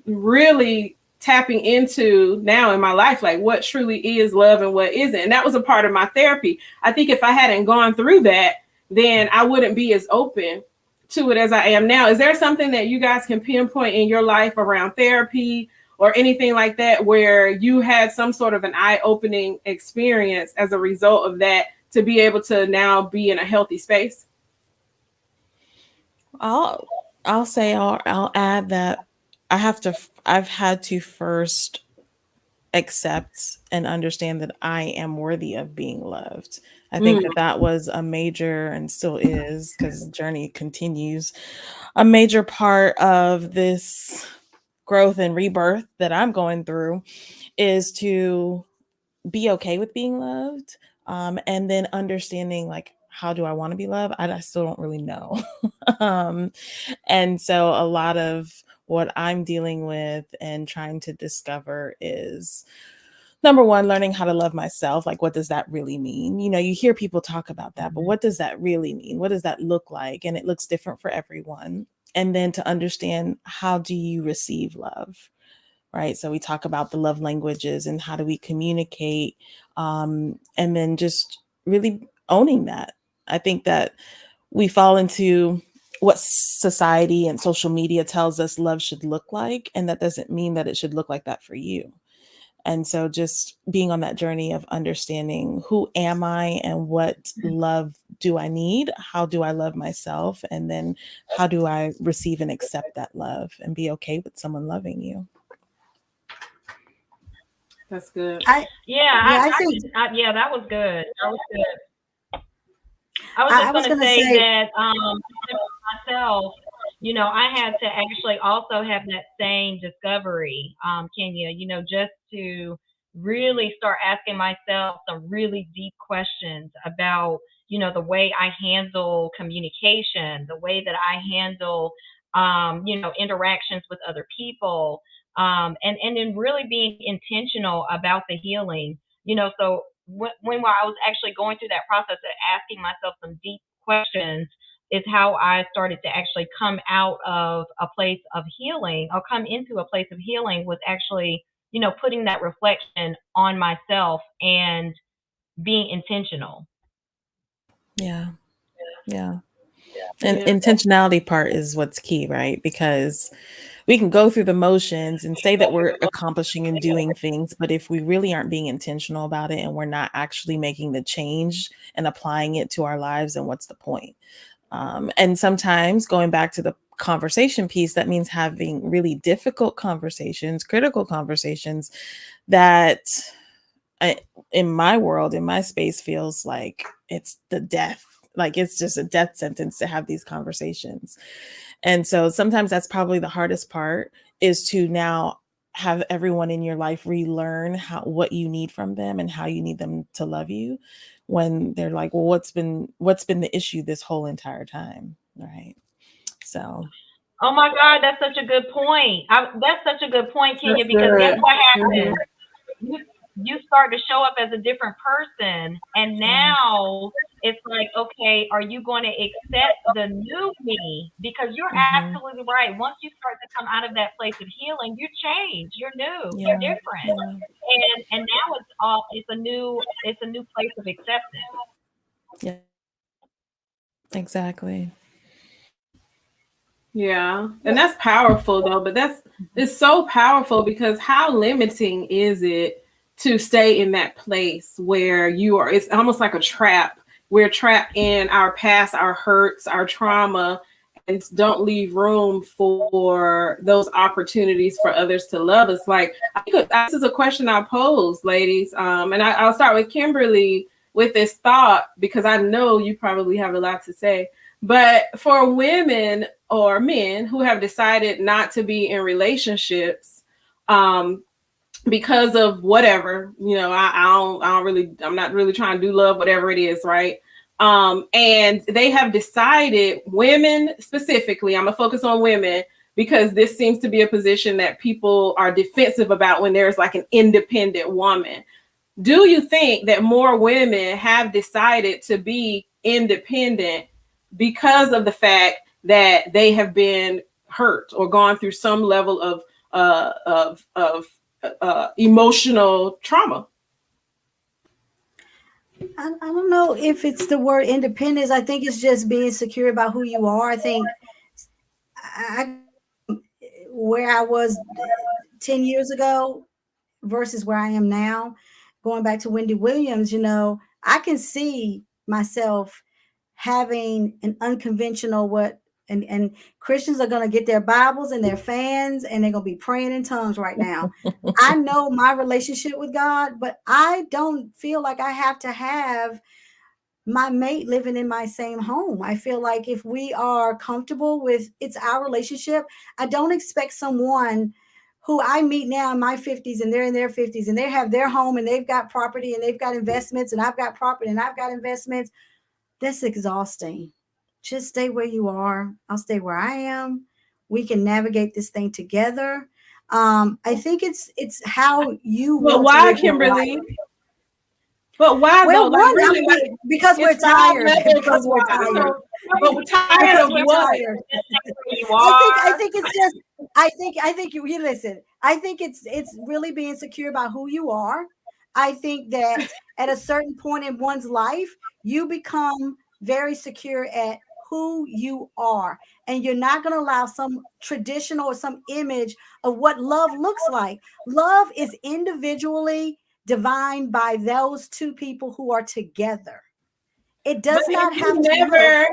really tapping into now in my life, like what truly is love and what isn't. And that was a part of my therapy. I think if I hadn't gone through that, then I wouldn't be as open to it as I am now. Is there something that you guys can pinpoint in your life around therapy or anything like that, where you had some sort of an eye-opening experience as a result of that, to be able to now be in a healthy space? I'll say I'll add that I've had to first accept and understand that I am worthy of being loved. I think that that was a major, and still is, because the journey continues, a major part of this growth and rebirth that I'm going through, is to be okay with being loved. And then understanding, like, how do I want to be loved? I still don't really know. um, and so a lot of what I'm dealing with and trying to discover is, number one, learning how to love myself. Like, what does that really mean? You know, you hear people talk about that, but what does that really mean? What does that look like? And it looks different for everyone. And then to understand, how do you receive love? Right. So we talk about the love languages and how do we communicate. And then just really owning that. I think that we fall into what society and social media tells us love should look like. And that doesn't mean that it should look like that for you. And so just being on that journey of understanding, who am I and what love do I need? How do I love myself? And then how do I receive and accept that love and be okay with someone loving you? That's good. Yeah, Yeah, I think yeah, that was good. That was good. I was I just was going to going to say say, that myself, I had to actually also have that same discovery, Kenya, just to really start asking myself some really deep questions about, the way I handle communication, the way that I handle, interactions with other people, and then really being intentional about the healing, so while I was actually going through that process of asking myself some deep questions, is how I started to actually come out of a place of healing, or come into a place of healing, was actually, putting that reflection on myself and being intentional. Yeah. Yeah. And Yeah. intentionality part is what's key, right? Because we can go through the motions and say that we're accomplishing and doing things, but if we really aren't being intentional about it and we're not actually making the change and applying it to our lives, then what's the point? And sometimes, going back to the conversation piece, that means having really difficult conversations, critical conversations that I, in my world, in my space, feels like it's the death. Like, it's just a death sentence to have these conversations. And so sometimes that's probably the hardest part, is to now have everyone in your life relearn what you need from them and how you need them to love you, when they're like, well, what's been the issue this whole entire time, right? So Oh my God, that's such a good point. That's such a good point, That's Kenya, because guess good. what Mhm. happens? you you start to show up as a different person, and yeah, now it's like, okay, are you going to accept the new me? Because you're hmm, absolutely right. Once you start to come out of that place of healing, you change, you're new, you're yeah, different, yeah, and now it's a new place of acceptance. yeah. Exactly. Yeah. And that's powerful though, but it's so powerful because how limiting is it to stay in that place where you are, it's almost like a trap. We're trapped in our past, our hurts, our trauma, and don't leave room for those opportunities for others to love us. Like, I think this is a question I pose, ladies. And I'll start with Kimberly with this thought because I know you probably have a lot to say. But for women or men who have decided not to be in relationships, because of whatever, I'm not really trying to do love, whatever it is, right? And they have decided, women specifically, I'm gonna focus on women because this seems to be a position that people are defensive about when there's like an independent woman. Do you think that more women have decided to be independent because of the fact that they have been hurt or gone through some level of emotional trauma? I don't know if it's the word independence. I think it's just being secure about who you are. I think I where I was 10 years ago versus where I am now, going back to Wendy Williams, I can see myself having an unconventional and Christians are going to get their Bibles and their fans and they're going to be praying in tongues right now. I know my relationship with God, but I don't feel like I have to have my mate living in my same home. I feel like if we are comfortable with it's our relationship, I don't expect someone who I meet now in my 50s and they're in their 50s and they have their home and they've got property and they've got investments and I've got property and I've got investments. That's exhausting. Just stay where you are. I'll stay where I am. We can navigate this thing together. I think it's how you But want why, to live Kimberly? your life. But why well, though? Like, really, because we're tired. Because we're tired. So, but we're tired of what? I think it's just. I think you listen. I think it's really being secure about who you are. I think that at a certain point in one's life, you become very secure at who you are, and you're not going to allow some traditional or some image of what love looks like. Love is individually divine by those two people who are together. It does not have to look.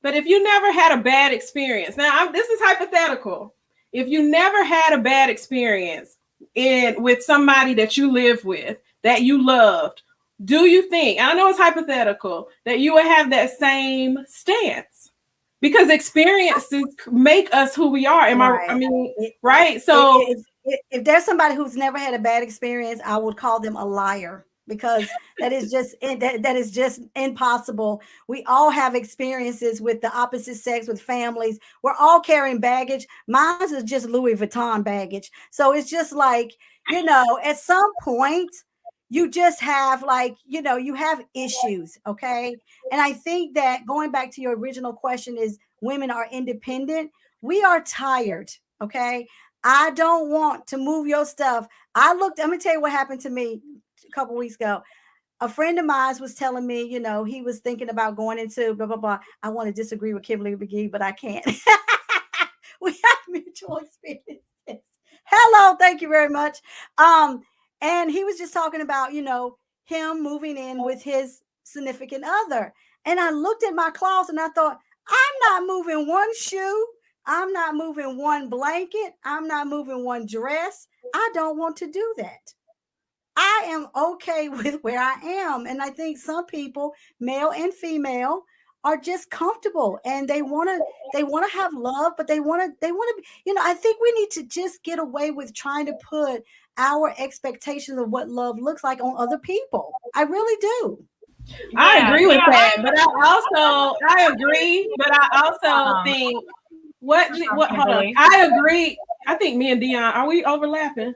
But if you never had a bad experience, now this is hypothetical. If you never had a bad experience with somebody that you live with, that you loved, do you think, I know it's hypothetical, that you would have that same stance? Because experiences make us who we are. Right? So if there's somebody who's never had a bad experience, I would call them a liar, because that is just impossible. We all have experiences with the opposite sex, with families. We're all carrying baggage. Mine is just Louis Vuitton baggage. So it's just like, at some point you just have you have issues. Okay. And I think that going back to your original question is women are independent. We are tired. Okay. I don't want to move your stuff. Let me tell you what happened to me a couple weeks ago. A friend of mine was telling me, he was thinking about going into blah, blah, blah. I want to disagree with Kimberly McGee, but I can't. We have mutual experiences. Hello. Thank you very much. And he was just talking about, him moving in with his significant other. And I looked at my closet and I thought, I'm not moving one shoe. I'm not moving one blanket. I'm not moving one dress. I don't want to do that. I am okay with where I am. And I think some people, male and female, are just comfortable and they want to have love, but they want to, I think we need to just get away with trying to put our expectations of what love looks like on other people. I really do. I agree with that, but I agree, but I also think hold on. I agree. I think me and Dion, are we overlapping?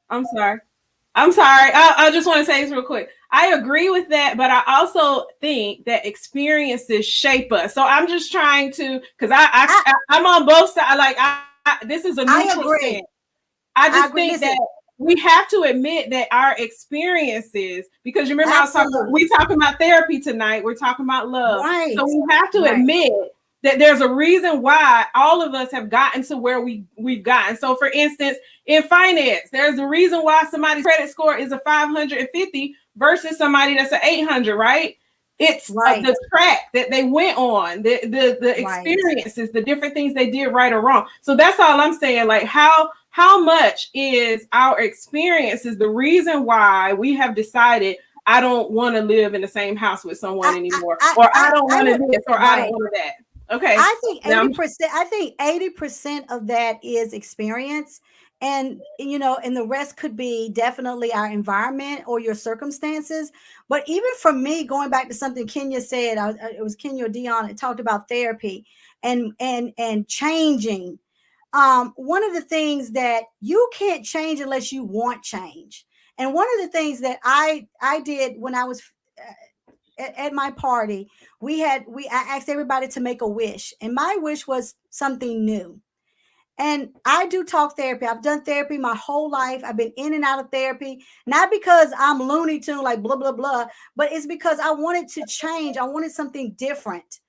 I'm sorry. I just want to say this real quick. I agree with that, but I also think that experiences shape us. So I'm just trying to, because I'm on both sides. Like this is a neutral stance. I just think that we have to admit that our experiences, because you remember we talking about therapy tonight, we're talking about love. Right. So we have to admit that there's a reason why all of us have gotten to where we've gotten. So for instance, in finance, there's a reason why somebody's credit score is a 550 versus somebody that's an 800, right? It's the track that they went on, the experiences, the different things they did right or wrong. So that's all I'm saying. Like how much is our experiences the reason why we have decided I don't want to live in the same house with someone anymore, or I don't want to this, or I don't want that. Okay. I think 80%, I think 80% of that is experience. And, you know, and the rest could be definitely our environment or your circumstances. But even for me, going back to something Kenya said, it was Kenya or Dion, it talked about therapy and changing. One of the things that you can't change unless you want change. And one of the things that I did when I was at my party, I asked everybody to make a wish, and my wish was something new. And I do talk therapy. I've done therapy my whole life. I've been in and out of therapy, not because I'm Looney Tune, like blah, blah, blah, but it's because I wanted to change. I wanted something different.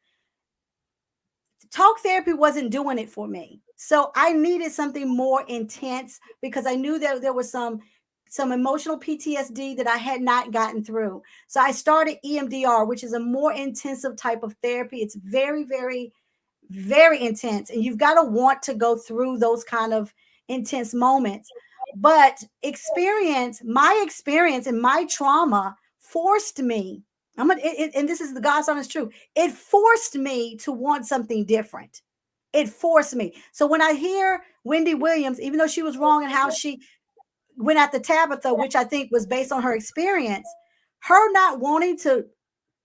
Talk therapy wasn't doing it for me. So I needed something more intense because I knew that there was some emotional PTSD that I had not gotten through. So I started EMDR, which is a more intensive type of therapy. It's very, very, very intense. And you've got to want to go through those kind of intense moments. But my experience and my trauma forced me, and this is the God's honest truth, it forced me to want something different. It forced me. So when I hear Wendy Williams, even though she was wrong in how she went at the Tabitha, which I think was based on her experience, her not wanting to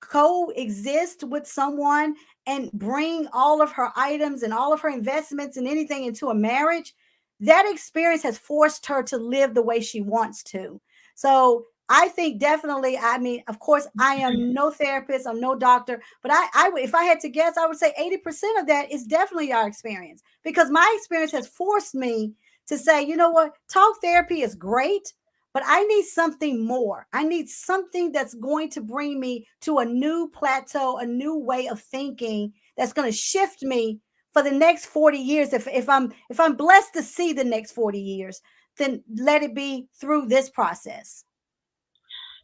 coexist with someone and bring all of her items and all of her investments and anything into a marriage, that experience has forced her to live the way she wants to. So I think definitely, I mean, of course, I am no therapist, I'm no doctor, but I if I had to guess, I would say 80% of that is definitely our experience, because my experience has forced me to say, you know what, talk therapy is great, but I need something more. I need something that's going to bring me to a new plateau, a new way of thinking that's going to shift me for the next 40 years. If I'm blessed to see the next 40 years, then let it be through this process.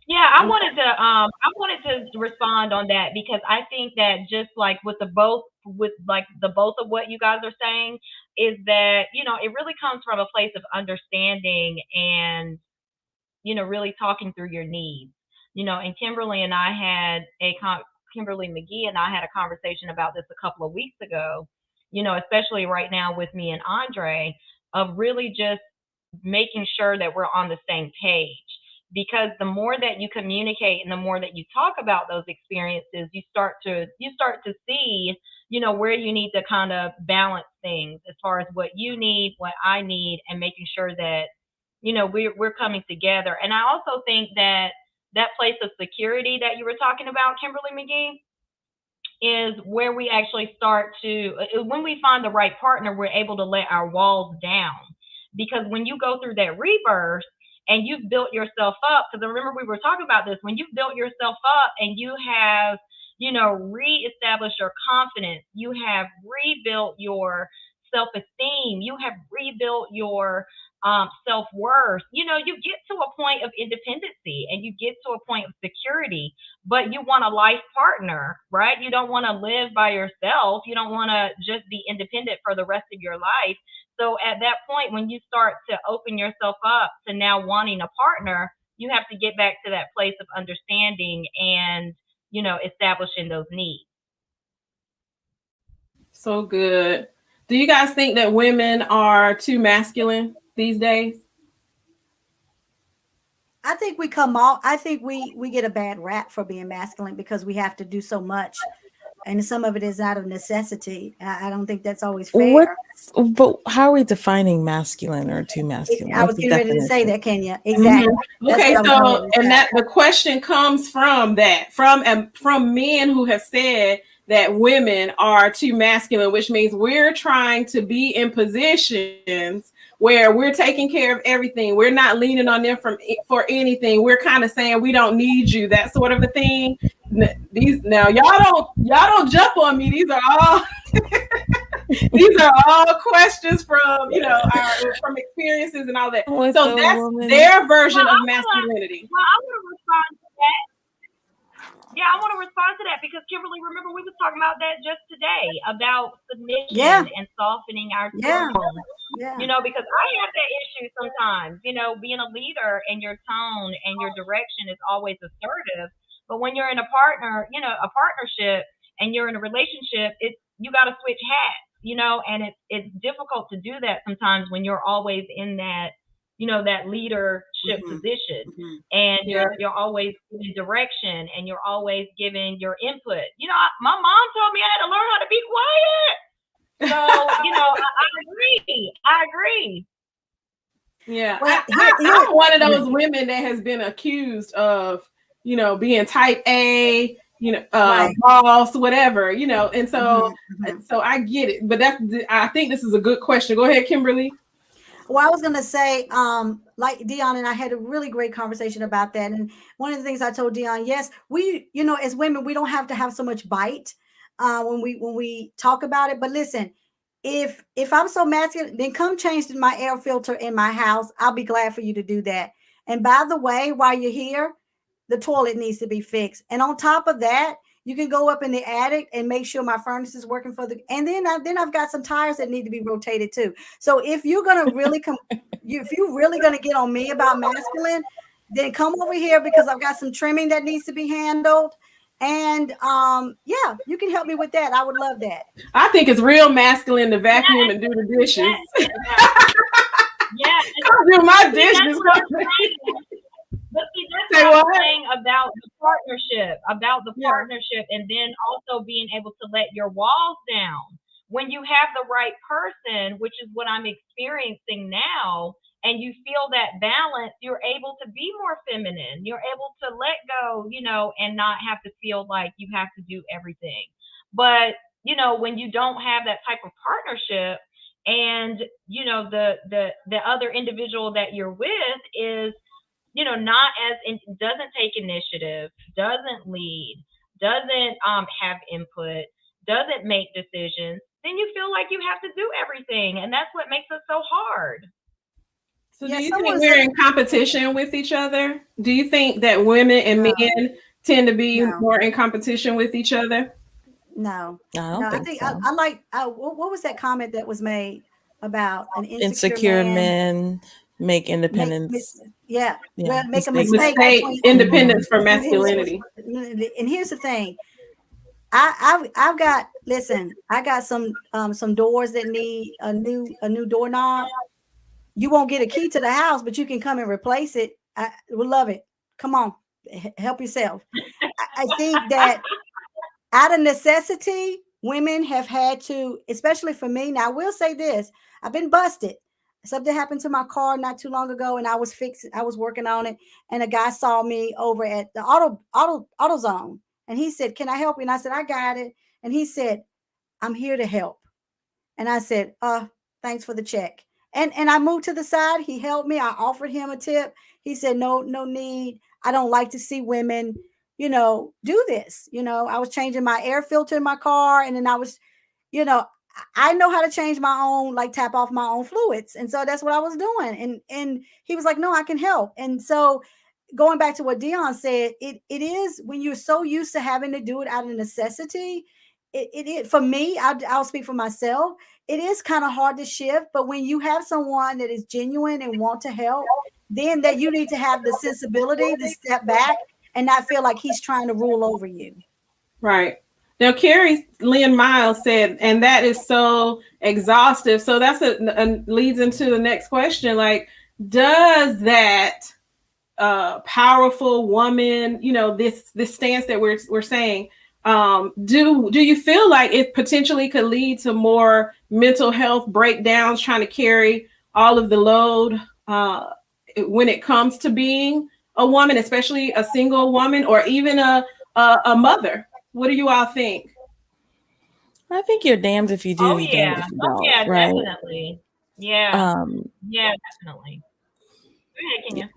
Yeah, I wanted to respond on that, because I think that just like with the both of what you guys are saying, is that, you know, it really comes from a place of understanding and, you know, really talking through your needs. You know, and Kimberly McGee and I had a conversation about this a couple of weeks ago, you know, especially right now with me and Andre, of really just making sure that we're on the same page. Because the more that you communicate and the more that you talk about those experiences, you start to see, you know, where you need to kind of balance things as far as what you need, what I need, and making sure that, you know, we're coming together. And I also think that that place of security that you were talking about, Kimberly McGee, is where we actually start to, when we find the right partner, we're able to let our walls down. Because when you go through that rebirth and you've built yourself up, because I remember we were talking about this, when you've built yourself up and you have, you know, reestablished your confidence, you have rebuilt your self-esteem, you have rebuilt your self-worth, you know, you get to a point of independency and you get to a point of security, but you want a life partner, right? You don't want to live by yourself. You don't want to just be independent for the rest of your life. So at that point, when you start to open yourself up to now wanting a partner, you have to get back to that place of understanding and, you know, establishing those needs. So good. Do you guys think that women are too masculine these days? I think we get a bad rap for being masculine because we have to do so much. And some of it is out of necessity. I don't think that's always fair. But how are we defining masculine or too masculine? I was getting ready to say that, Kenya. Exactly. Mm-hmm. Okay, so and that the question comes from men who have said that women are too masculine, which means we're trying to be in positions where we're taking care of everything. We're not leaning on them for anything. We're kind of saying we don't need you, that sort of a thing. These now y'all don't jump on me. These are all these are all questions from from experiences and all that. So that's their version of masculinity. I want to respond to that. Yeah, I want to respond to that because Kimberly, remember we were talking about that just today about submission and softening our tone. Yeah. Because I have that issue sometimes. Being a leader and your tone and your direction is always assertive, but when you're in a partnership and you're in a relationship, you got to switch hats. And it's difficult to do that sometimes when you're always in that that leadership position, and you're always giving direction and you're always giving your input. My mom told me I had to learn how to be quiet. So, I agree. Yeah, I'm one of those women that has been accused of, being type A, boss, whatever, and so so I get it. But I think this is a good question. Go ahead, Kimberly. Well, I was going to say, like Dion and I had a really great conversation about that. And one of the things I told Dion, yes, we, as women, we don't have to have so much bite when we talk about it. But listen, if I'm so masculine, then come change my air filter in my house. I'll be glad for you to do that. And by the way, while you're here, the toilet needs to be fixed. And on top of that, you can go up in the attic and make sure my furnace is working and then I've got some tires that need to be rotated too. So if you're going to really if you're really going to get on me about masculine, then come over here because I've got some trimming that needs to be handled. And you can help me with that. I would love that. I think it's real masculine to vacuum and do the dishes. Yeah. I'll do my dishes. But see, that's what I'm saying about the partnership, and then also being able to let your walls down. When you have the right person, which is what I'm experiencing now, and you feel that balance, you're able to be more feminine. You're able to let go, and not have to feel like you have to do everything. But, when you don't have that type of partnership and, the other individual that you're with is, doesn't take initiative, doesn't lead, doesn't have input, doesn't make decisions, then you feel like you have to do everything. And that's what makes it so hard. So do you think we're in competition with each other? Do you think that women and men tend to be more in competition with each other? No. I think so. I like, what was that comment that was made about an insecure men make independence. Make a mistake. Independence from masculinity. And here's the thing. I've got I got some doors that need a new doorknob. You won't get a key to the house, but you can come and replace it. I would love it. Come on, help yourself. I think that out of necessity, women have had to, especially for me. Now, I will say this: I've been busted. Something happened to my car not too long ago, and I was working on it, and a guy saw me over at the AutoZone, and he said, "Can I help you?" And I said, "I got it." And he said, "I'm here to help." And I said, "Thanks for the check." And I moved to the side. He helped me. I offered him a tip. He said, "No need. I don't like to see women, do this." I was changing my air filter in my car, and then I was, I know how to change my own, like tap off my own fluids. And so that's what I was doing. And he was like, "No, I can help." And so going back to what Dion said, it is when you're so used to having to do it out of necessity. It for me, I'll speak for myself. It is kind of hard to shift, but when you have someone that is genuine and want to help, then that you need to have the sensibility to step back and not feel like he's trying to rule over you. Right. Now, Carrie Lynn Miles said, and that is so exhaustive. So that's leads into the next question. Like, does that powerful woman, this stance that we're saying, do you feel like it potentially could lead to more mental health breakdowns, trying to carry all of the load when it comes to being a woman, especially a single woman or even a mother? What do you all think? I think you're damned if you do, damned if you don't. Yeah, right? Definitely. Yeah. Yeah, definitely. Go ahead, Kenya.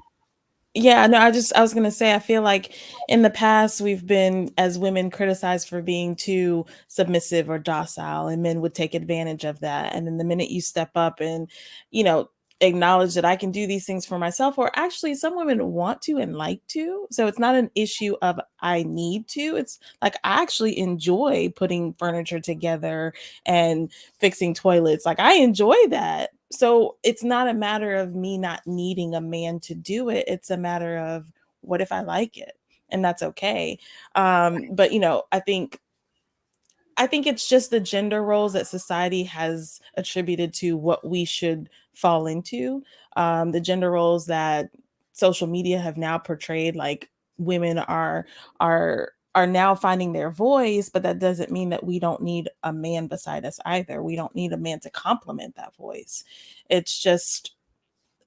Yeah, no, I was gonna say, I feel like in the past we've been, as women, criticized for being too submissive or docile, and men would take advantage of that. And then the minute you step up and, you know, acknowledge that I can do these things for myself, or actually some women want to and like to. So it's not an issue of I need to. It's like I actually enjoy putting furniture together and fixing toilets. Like I enjoy that. So it's not a matter of me not needing a man to do it. It's a matter of what if I like it? And that's okay. But you know, I think it's just the gender roles that society has attributed to what we should fall into. The gender roles that social media have now portrayed, like women are now finding their voice, but that doesn't mean that we don't need a man beside us either. We don't need a man to complement that voice. It's just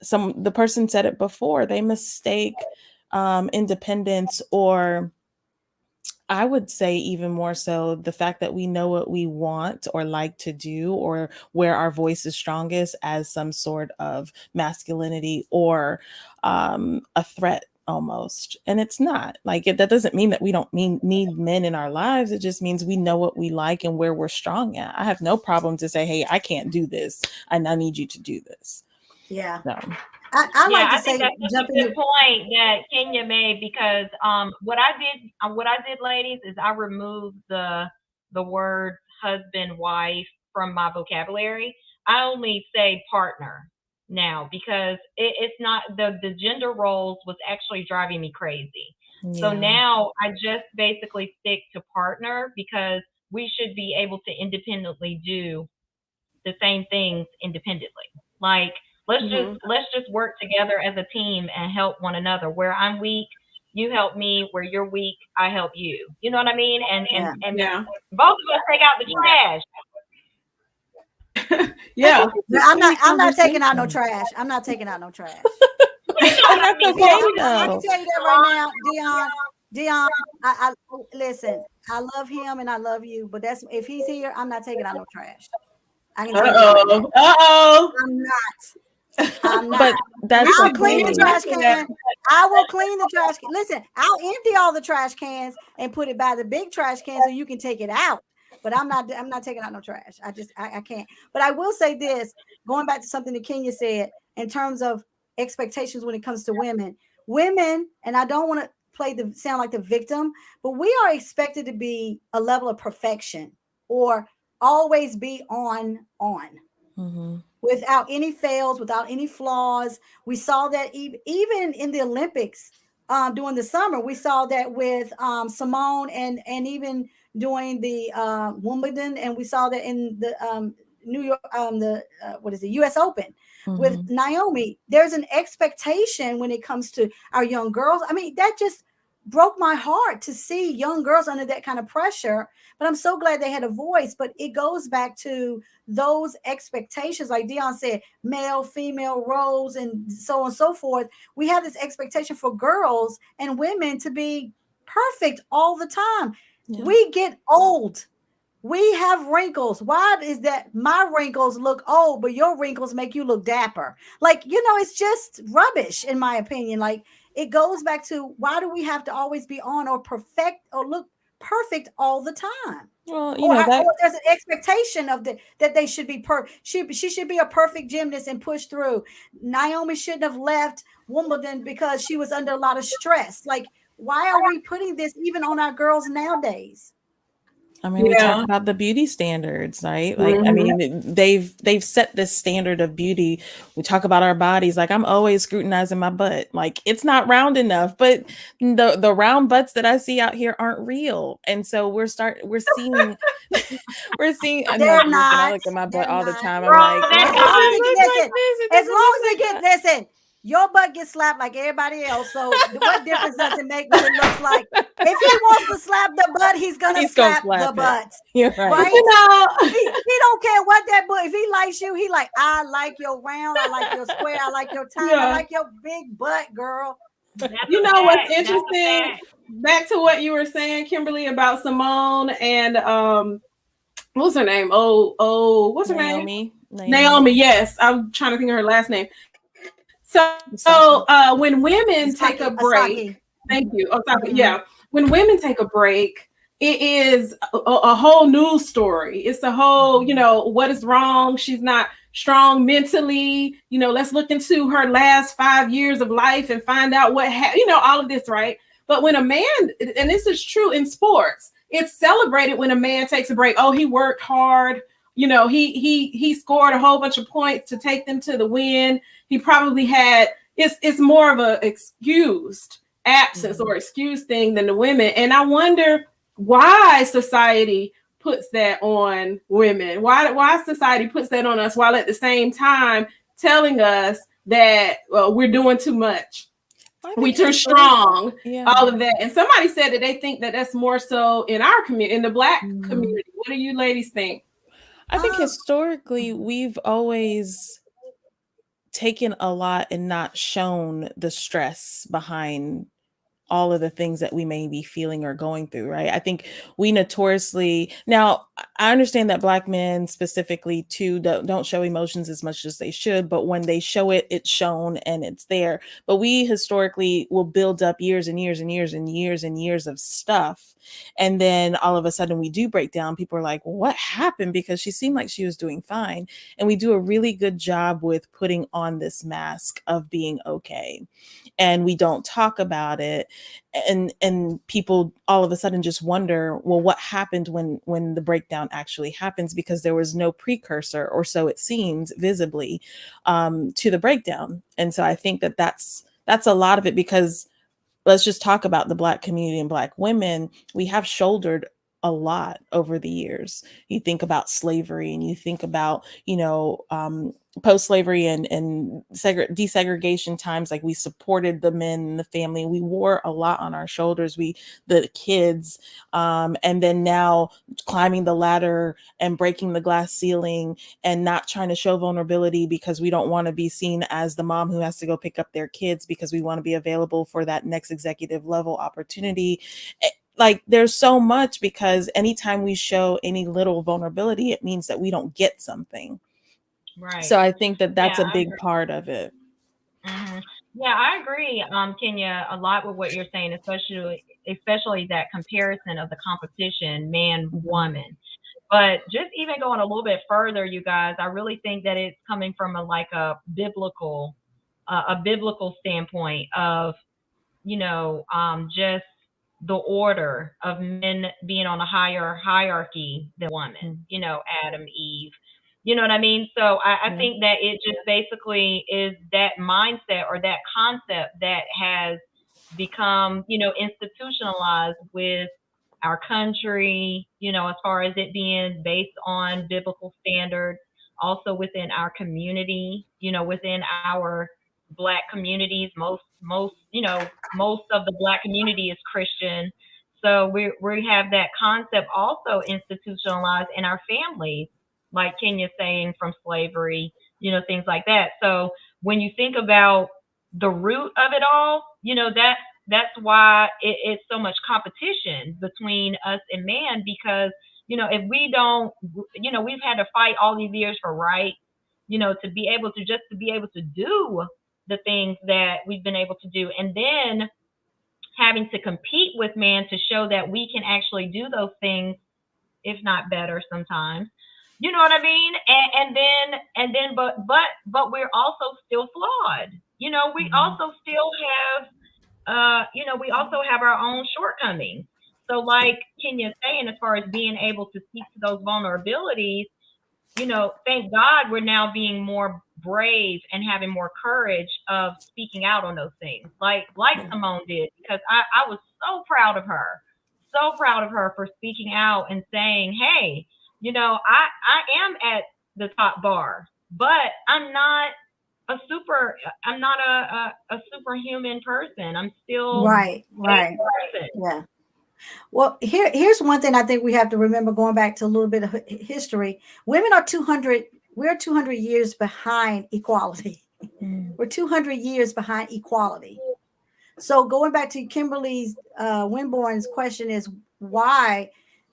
the person said it before. They mistake independence, or I would say even more so the fact that we know what we want or like to do, or where our voice is strongest, as some sort of masculinity or a threat almost. And it's not like that doesn't mean that we don't need men in our lives. It just means we know what we like and where we're strong at. I have no problem to say, hey, I can't do this and I need you to do this. Yeah. So. I Yeah, like to I think say, that's such jump a in good point that Kenya made, because what I did, ladies, is I removed the word husband, wife from my vocabulary. I only say partner now, because it's not the gender roles was actually driving me crazy. So Yeah. now I just basically stick to partner, because we should be able to independently do the same things independently. Like let's just work together as a team and help one another. Where I'm weak, you help me. Where you're weak, I help you. You know what I mean? yeah. And Yeah. both of us take out the trash. Yeah. I'm not taking out no trash. I'm not taking out no trash. You know And what I that's mean? Yeah, okay I can though. tell you that right now, Dion. I listen. I love him and I love you, but that's if he's here, I'm not taking out no trash. I can tell you that right now. Uh-oh. I'm not. I'm not. But that's I'll clean the okay. trash can. I will clean the trash can. Listen, I'll empty all the trash cans and put it by the big trash can so you can take it out. But I'm not taking out no trash. I can't. But I will say this, going back to something that Kenya said in terms of expectations when it comes to women. Women, and I don't want to sound like the victim, but we are expected to be a level of perfection or always be on Mm-hmm. without any fails, without any flaws. We saw that even in the Olympics during the summer. We saw that with Simone and even during the Wimbledon, and we saw that in the New York, the what is it, U.S. Open with Mm-hmm. Naomi. There's an expectation when it comes to our young girls. I mean, that just broke my heart to see young girls under that kind of pressure. But I'm so glad they had a voice. But it goes back to those expectations, like Dion said, male, female roles, and so on and so forth. We have this expectation for girls and women to be perfect all the time. Yeah. We get old. We have wrinkles. Why is that my wrinkles look old, but your wrinkles make you look dapper? Like, it's just rubbish, in my opinion. Like, it goes back to, why do we have to always be on or perfect or look perfect all the time? Well, Or that there's an expectation of that they should be she should be a perfect gymnast and push through. Naomi shouldn't have left Wimbledon because she was under a lot of stress. Like, why are we putting this even on our girls nowadays? I mean, we talk about the beauty standards, right? Like, I mean, they've set this standard of beauty. We talk about our bodies. Like, I'm always scrutinizing my butt. Like, it's not round enough, but the round butts that I see out here aren't real. And so we're seeing we're seeing. I know, They're listen, I not. look at my butt They're all the not. time. I'm Bro, like, they're why As does long as it not. they look get like listen, this? It as doesn't long look as they like get that. listen, your butt gets slapped like everybody else. So what difference does it make what it looks like? If he wants to slap the butt, he's gonna He's gonna slap the slap it. butt. You're right. Right? He don't care what that butt. If he likes you, he like, I like your round, I like your square, I like your tiny, I like your big butt, girl. That's You a know what's fact. That's a interesting? fact. Back to what you were saying, Kimberly, about Simone and what was her name? What's her name? Naomi. Naomi, yes. I'm trying to think of her last name. Saki. When women take a break, Asaki. thank you. Mm-hmm. Yeah. When women take a break, it is a whole news story. It's a whole, what is wrong? She's not strong mentally. Let's look into her last 5 years of life and find out all of this, right? But when a man, and this is true in sports, it's celebrated when a man takes a break. Oh, he worked hard. He scored a whole bunch of points to take them to the win. He probably had it's more of a excused absence or excused thing than the women. And I wonder why society puts that on women. Why society puts that on us while at the same time telling us that we're doing too much. We too strong, all of that. And somebody said that they think that that's more so in our community, in the Black community. What do you ladies think? I think historically we've always taken a lot and not shown the stress behind all of the things that we may be feeling or going through, right? I think we notoriously, now I understand that Black men specifically too don't show emotions as much as they should, but when they show it, it's shown and it's there. But we historically will build up years and years and years and years and years of stuff. And then all of a sudden we do break down. People are like, well, what happened? Because she seemed like she was doing fine. And we do a really good job with putting on this mask of being okay. And we don't talk about it, and people all of a sudden just wonder, well, what happened when the breakdown actually happens, because there was no precursor, or so it seems visibly, to the breakdown. And so I think that that's a lot of it, because let's just talk about the Black community and Black women. We have shouldered a lot over the years. You think about slavery, and you think about, post-slavery and desegregation times. Like, we supported the men and the family. We wore a lot on our shoulders. The kids, and then now climbing the ladder and breaking the glass ceiling and not trying to show vulnerability because we don't want to be seen as the mom who has to go pick up their kids, because we want to be available for that next executive level opportunity. Like, there's so much, because anytime we show any little vulnerability, it means that we don't get something. Right. So I think that that's a big part of it. Mm-hmm. Yeah, I agree, Kenya, a lot with what you're saying, especially that comparison of the competition, man, woman. But just even going a little bit further, you guys, I really think that it's coming from a biblical standpoint of, just the order of men being on a higher hierarchy than women, Adam, Eve. You know what I mean? So I think that it just basically is that mindset or that concept that has become, institutionalized with our country, as far as it being based on biblical standards, also within our community, within our Black communities. Most of the Black community is Christian. So we have that concept also institutionalized in our families, like Kenya's saying, from slavery, things like that. So when you think about the root of it all, that's why it's so much competition between us and man, because if we don't, we've had to fight all these years for rights, to be able to do the things that we've been able to do, and then having to compete with man to show that we can actually do those things, if not better sometimes. You know what I mean? But we're also still flawed. We also still have our own shortcomings. So like Kenya's saying, as far as being able to speak to those vulnerabilities, thank God we're now being more brave and having more courage of speaking out on those things, like Simone did, because I was so proud of her for speaking out and saying, hey, I am at the top bar, but I'm not a superhuman person. I'm still Right. a person. Yeah. Well, here's one thing I think we have to remember, going back to a little bit of history. Women are 200, we're 200 years behind equality. We're 200 years behind equality. So going back to Kimberly's Winborn's question is, why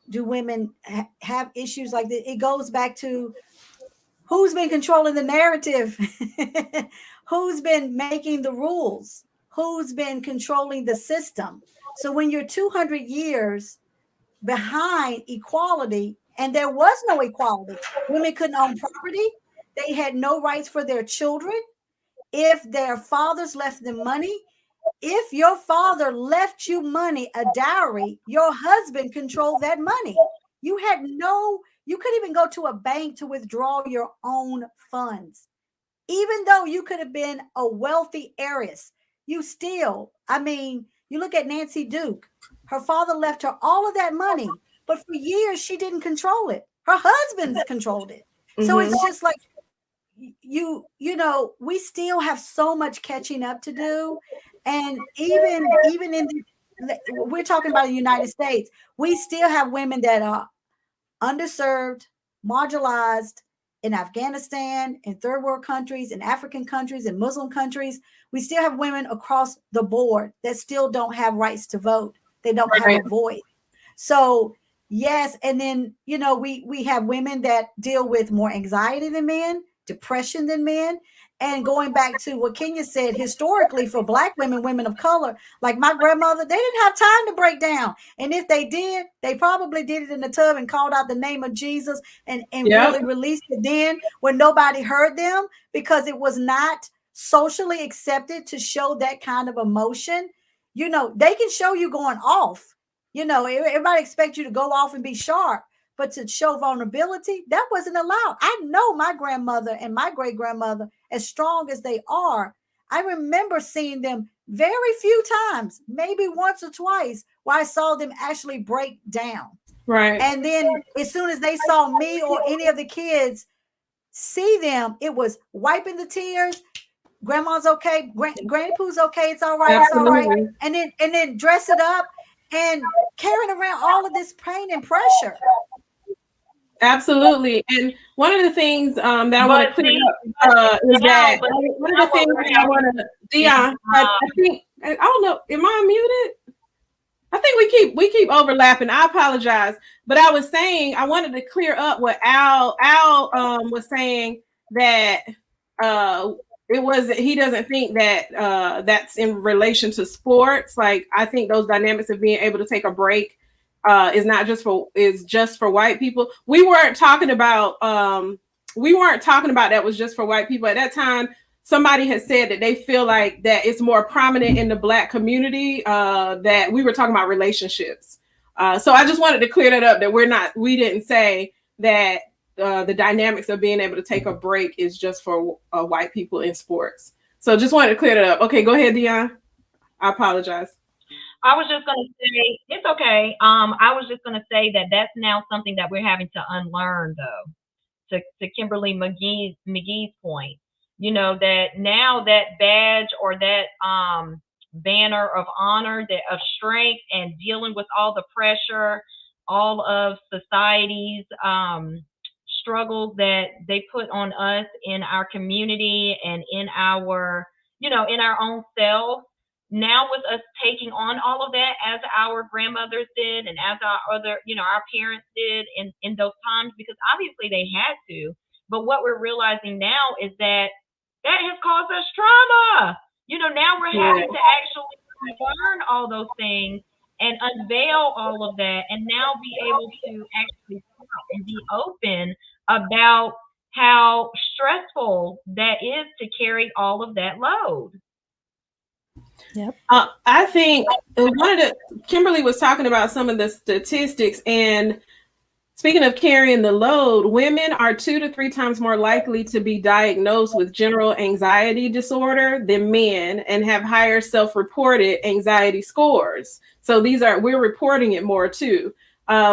do women have issues like this? It goes back to Who's been controlling the narrative? Who's been making the rules? Who's been controlling the system? So when you're 200 years behind equality, and there was no equality, women couldn't own property, they had no rights for their children. If their fathers left them money, if your father left you money, a dowry, your husband controlled that money. You couldn't even go to a bank to withdraw your own funds. Even though you could have been a wealthy heiress, you look at Nancy Duke. Her father left her all of that money, but for years she didn't control it. Her husband's controlled it. So it's just like, we still have so much catching up to do. And even we're talking about the United States, we still have women that are underserved, marginalized in Afghanistan, in third world countries, in African countries, in Muslim countries. We still have women across the board that still don't have rights to vote. They don't have a voice. So yes, and then we have women that deal with more anxiety than men, depression than men. And going back to what Kenya said, historically for Black women, women of color, like my grandmother, they didn't have time to break down. And if they did, they probably did it in the tub and called out the name of Jesus and really released it then when nobody heard them, because it was not socially accepted to show that kind of emotion. They can show you going off. Everybody expects you to go off and be sharp. But to show vulnerability, that wasn't allowed. I know my grandmother and my great-grandmother, as strong as they are, I remember seeing them very few times, maybe once or twice, where I saw them actually break down. Right. And then as soon as they saw me or any of the kids see them, it was wiping the tears. Grandma's okay. Granny Pooh's okay. It's all right. Absolutely. It's all right. And then dress it up and carrying around all of this pain and pressure. Absolutely. And one of the things that I want to clear up is that one of the things I want to, Dion, I think, I don't know, am I muted? I think we keep overlapping. I apologize. But I was saying, I wanted to clear up what Al was saying, that he doesn't think that that's in relation to sports. Like, I think those dynamics of being able to take a break is just for white people. We weren't talking about that was just for white people. At that time, somebody had said that they feel like that it's more prominent in the Black community, that we were talking about relationships. So I just wanted to clear that up, that we didn't say that the dynamics of being able to take a break is just for white people in sports. So just wanted to clear that up. Okay, go ahead, Dion. I apologize. I was just going to say, it's okay. I was just going to say that that's now something that we're having to unlearn, though, to Kimberly McGee's point. That now that badge or that banner of honor, of strength, and dealing with all the pressure, all of society's struggles that they put on us in our community and in our, in our own self. Now with us taking on all of that, as our grandmothers did and as our other, our parents did in those times, because obviously they had to. But what we're realizing now is that has caused us trauma. Now we're having to actually learn all those things and unveil all of that, and now be able to actually stop and be open about how stressful that is to carry all of that load. Yep. I think Kimberly was talking about some of the statistics, and speaking of carrying the load, women are 2 to 3 times more likely to be diagnosed with general anxiety disorder than men, and have higher self-reported anxiety scores. So we're reporting it more too,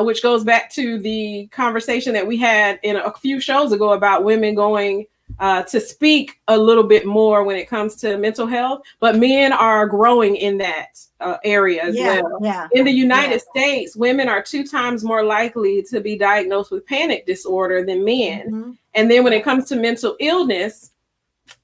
which goes back to the conversation that we had in a few shows ago about women going to speak a little bit more when it comes to mental health, but men are growing in that area as well. Yeah. In the United States, women are 2 times more likely to be diagnosed with panic disorder than men. Mm-hmm. And then when it comes to mental illness,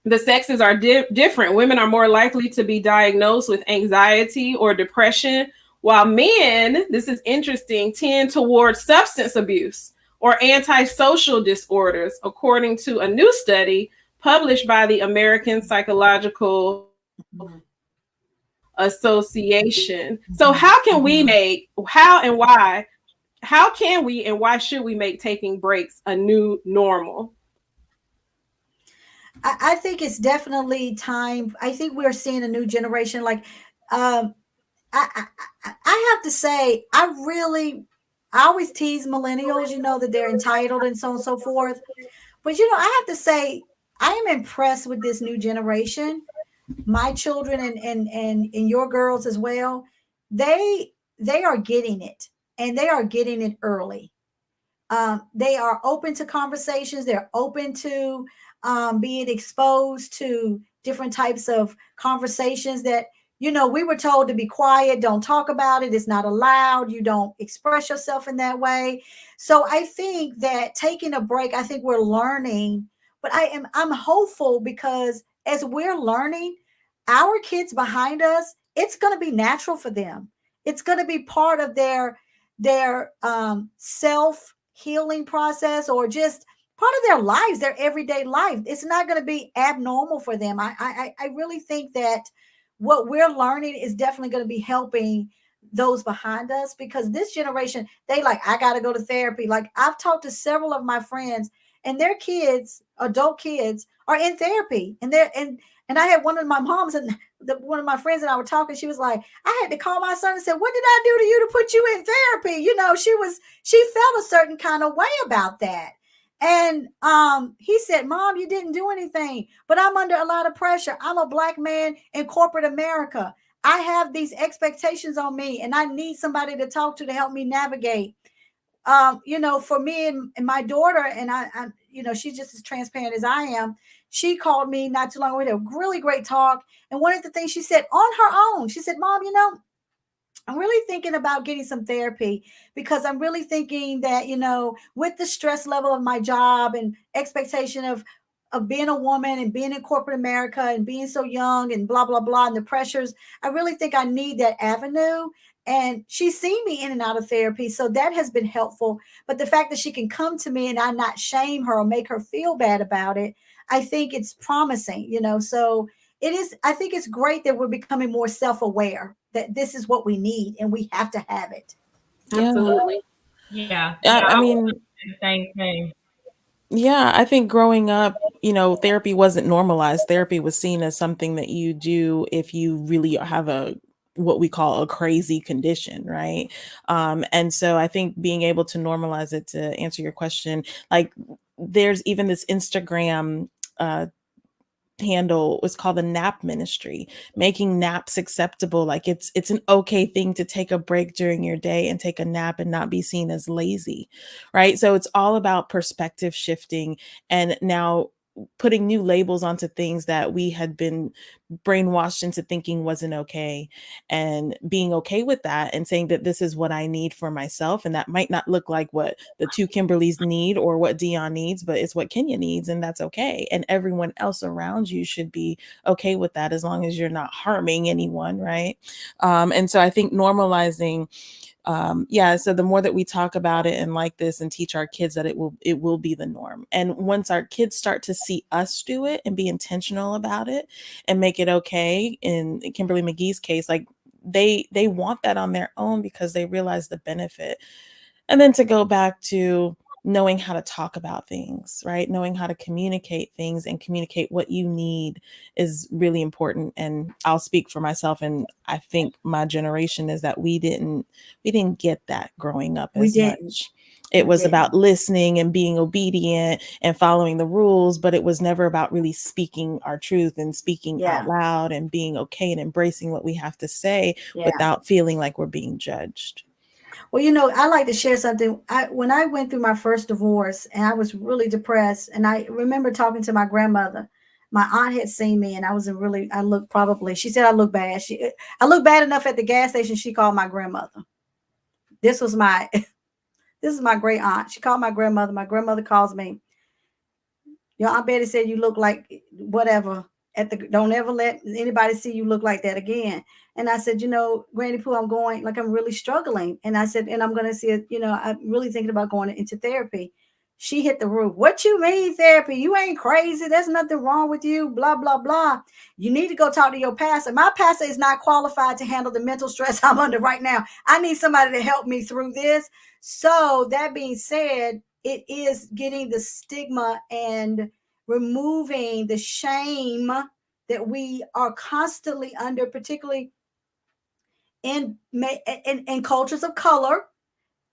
the sexes are different. Women are more likely to be diagnosed with anxiety or depression, while men, this is interesting, tend towards substance abuse, or antisocial disorders, according to a new study published by the American Psychological Association. So how can we and why should we make taking breaks a new normal? I think it's definitely time. I think we're seeing a new generation. Like, um, I have to say, I always tease millennials, that they're entitled and so on and so forth. But, I have to say, I am impressed with this new generation. My children and your girls as well. They are getting it, and they are getting it early. They are open to conversations. They're open to being exposed to different types of conversations that, we were told to be quiet, don't talk about it, it's not allowed, you don't express yourself in that way. So I think that taking a break, I think we're learning, but I'm hopeful because as we're learning, our kids behind us, it's going to be natural for them. It's going to be part of their self healing process, or just part of their lives, their everyday life. It's not going to be abnormal for them. I really think that what we're learning is definitely going to be helping those behind us, because this generation, they like, I got to go to therapy. Like, I've talked to several of my friends, and their kids, adult kids, are in therapy, and I had one of my moms and one of my friends and I were talking. She was like, I had to call my son and said, what did I do to you to put you in therapy? She felt a certain kind of way about that. And he said, Mom, you didn't do anything, but I'm under a lot of pressure. I'm a Black man in corporate America. I have these expectations on me, and I need somebody to talk to help me navigate. For me and my daughter, and I she's just as transparent as I am. She called me not too long ago. We had a really great talk. And one of the things she said on her own, she said, Mom, I'm really thinking about getting some therapy, because I'm really thinking that, with the stress level of my job and expectation of being a woman and being in corporate America and being so young and blah, blah, blah, and the pressures, I really think I need that avenue. And she's seen me in and out of therapy. So that has been helpful. But the fact that she can come to me and I not shame her or make her feel bad about it, I think it's promising, So it is, I think it's great that we're becoming more self-aware that this is what we need and we have to have it. Yeah. Absolutely. Yeah. I mean, The same thing. yeah, I think growing up, therapy wasn't normalized. Therapy was seen as something that you do if you really have what we call a crazy condition, right? And so I think being able to normalize it, to answer your question, like there's even this Instagram handle was called the nap ministry, making naps acceptable. Like it's an okay thing to take a break during your day and take a nap and not be seen as lazy, right? So it's all about perspective shifting, and now putting new labels onto things that we had been brainwashed into thinking wasn't okay, and being okay with that and saying that this is what I need for myself, and that might not look like what the two Kimberlys need or what Dion needs, but it's what Kenya needs, and that's okay. And everyone else around you should be okay with that, as long as you're not harming anyone, right? And so I think normalizing, so the more that we talk about it and like this and teach our kids that it will be the norm. And once our kids start to see us do it and be intentional about it and make it okay, in Kimberly McGee's case, like they want that on their own because they realize the benefit. And then to go back to knowing how to talk about things, right? Knowing how to communicate things and communicate what you need is really important. And I'll speak for myself, and I think my generation is that we didn't get that growing up as much. It was about listening and being obedient and following the rules, but it was never about really speaking our truth and speaking out loud and being okay and embracing what we have to say without feeling like we're being judged. Well, I like to share something. When I went through my first divorce and I was really depressed, and I remember talking to my grandmother. My aunt had seen me, and she said I looked bad. I looked bad enough at the gas station. She called my grandmother. This is my great aunt. She called my grandmother. My grandmother calls me. Your Aunt Betty said you look like whatever. Don't ever let anybody see you look like that again. And I said, Granny Pooh, I'm really struggling. And I said, and I'm going to see it, I'm really thinking about going into therapy. She hit the roof. What you mean therapy? You ain't crazy. There's nothing wrong with you. Blah, blah, blah. You need to go talk to your pastor. My pastor is not qualified to handle the mental stress I'm under right now. I need somebody to help me through this. So that being said, it is getting the stigma and removing the shame that we are constantly under, particularly in cultures of color.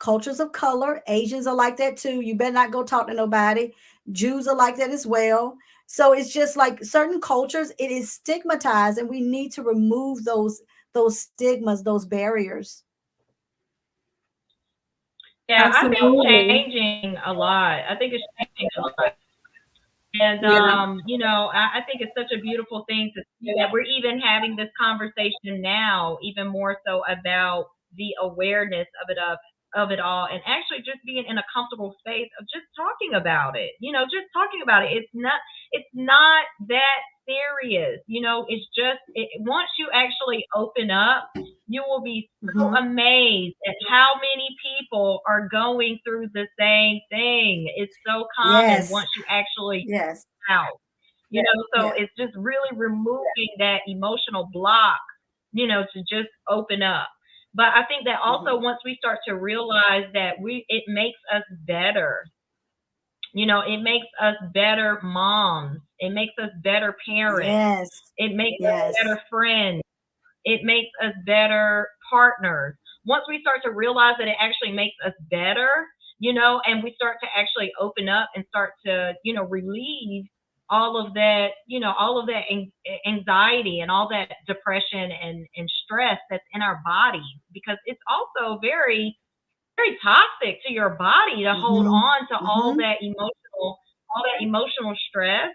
Cultures of color, Asians are like that too. You better not go talk to nobody. Jews are like that as well. So it's just like certain cultures, it is stigmatized, and we need to remove those stigmas, those barriers. Yeah, I think it's changing a lot. I think it's changing a lot. And, I think it's such a beautiful thing to see that we're even having this conversation now, even more so about the awareness of it all, and actually just being in a comfortable space of just talking about it. Just talking about it. It's not that serious. It's just once you actually open up, you will be so amazed at how many people are going through the same thing. It's so common once you actually out. So it's just really removing that emotional block, to just open up. But I think that also once we start to realize that it makes us better. It makes us better moms. It makes us better parents. It makes us better friends. It makes us better partners. Once we start to realize that it actually makes us better, and we start to actually open up and start to, relieve all of that, anxiety and all that depression and stress that's in our bodies, because it's also very, very toxic to your body to hold on to all that emotional stress.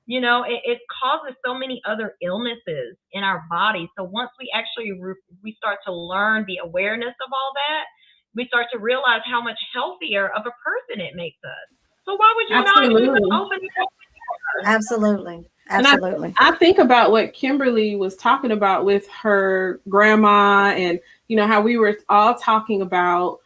It causes so many other illnesses in our body. So once we actually we start to learn the awareness of all that, we start to realize how much healthier of a person it makes us. So why would you not just open it up? Absolutely. And I think about what Kimberly was talking about with her grandma, and how we were all talking about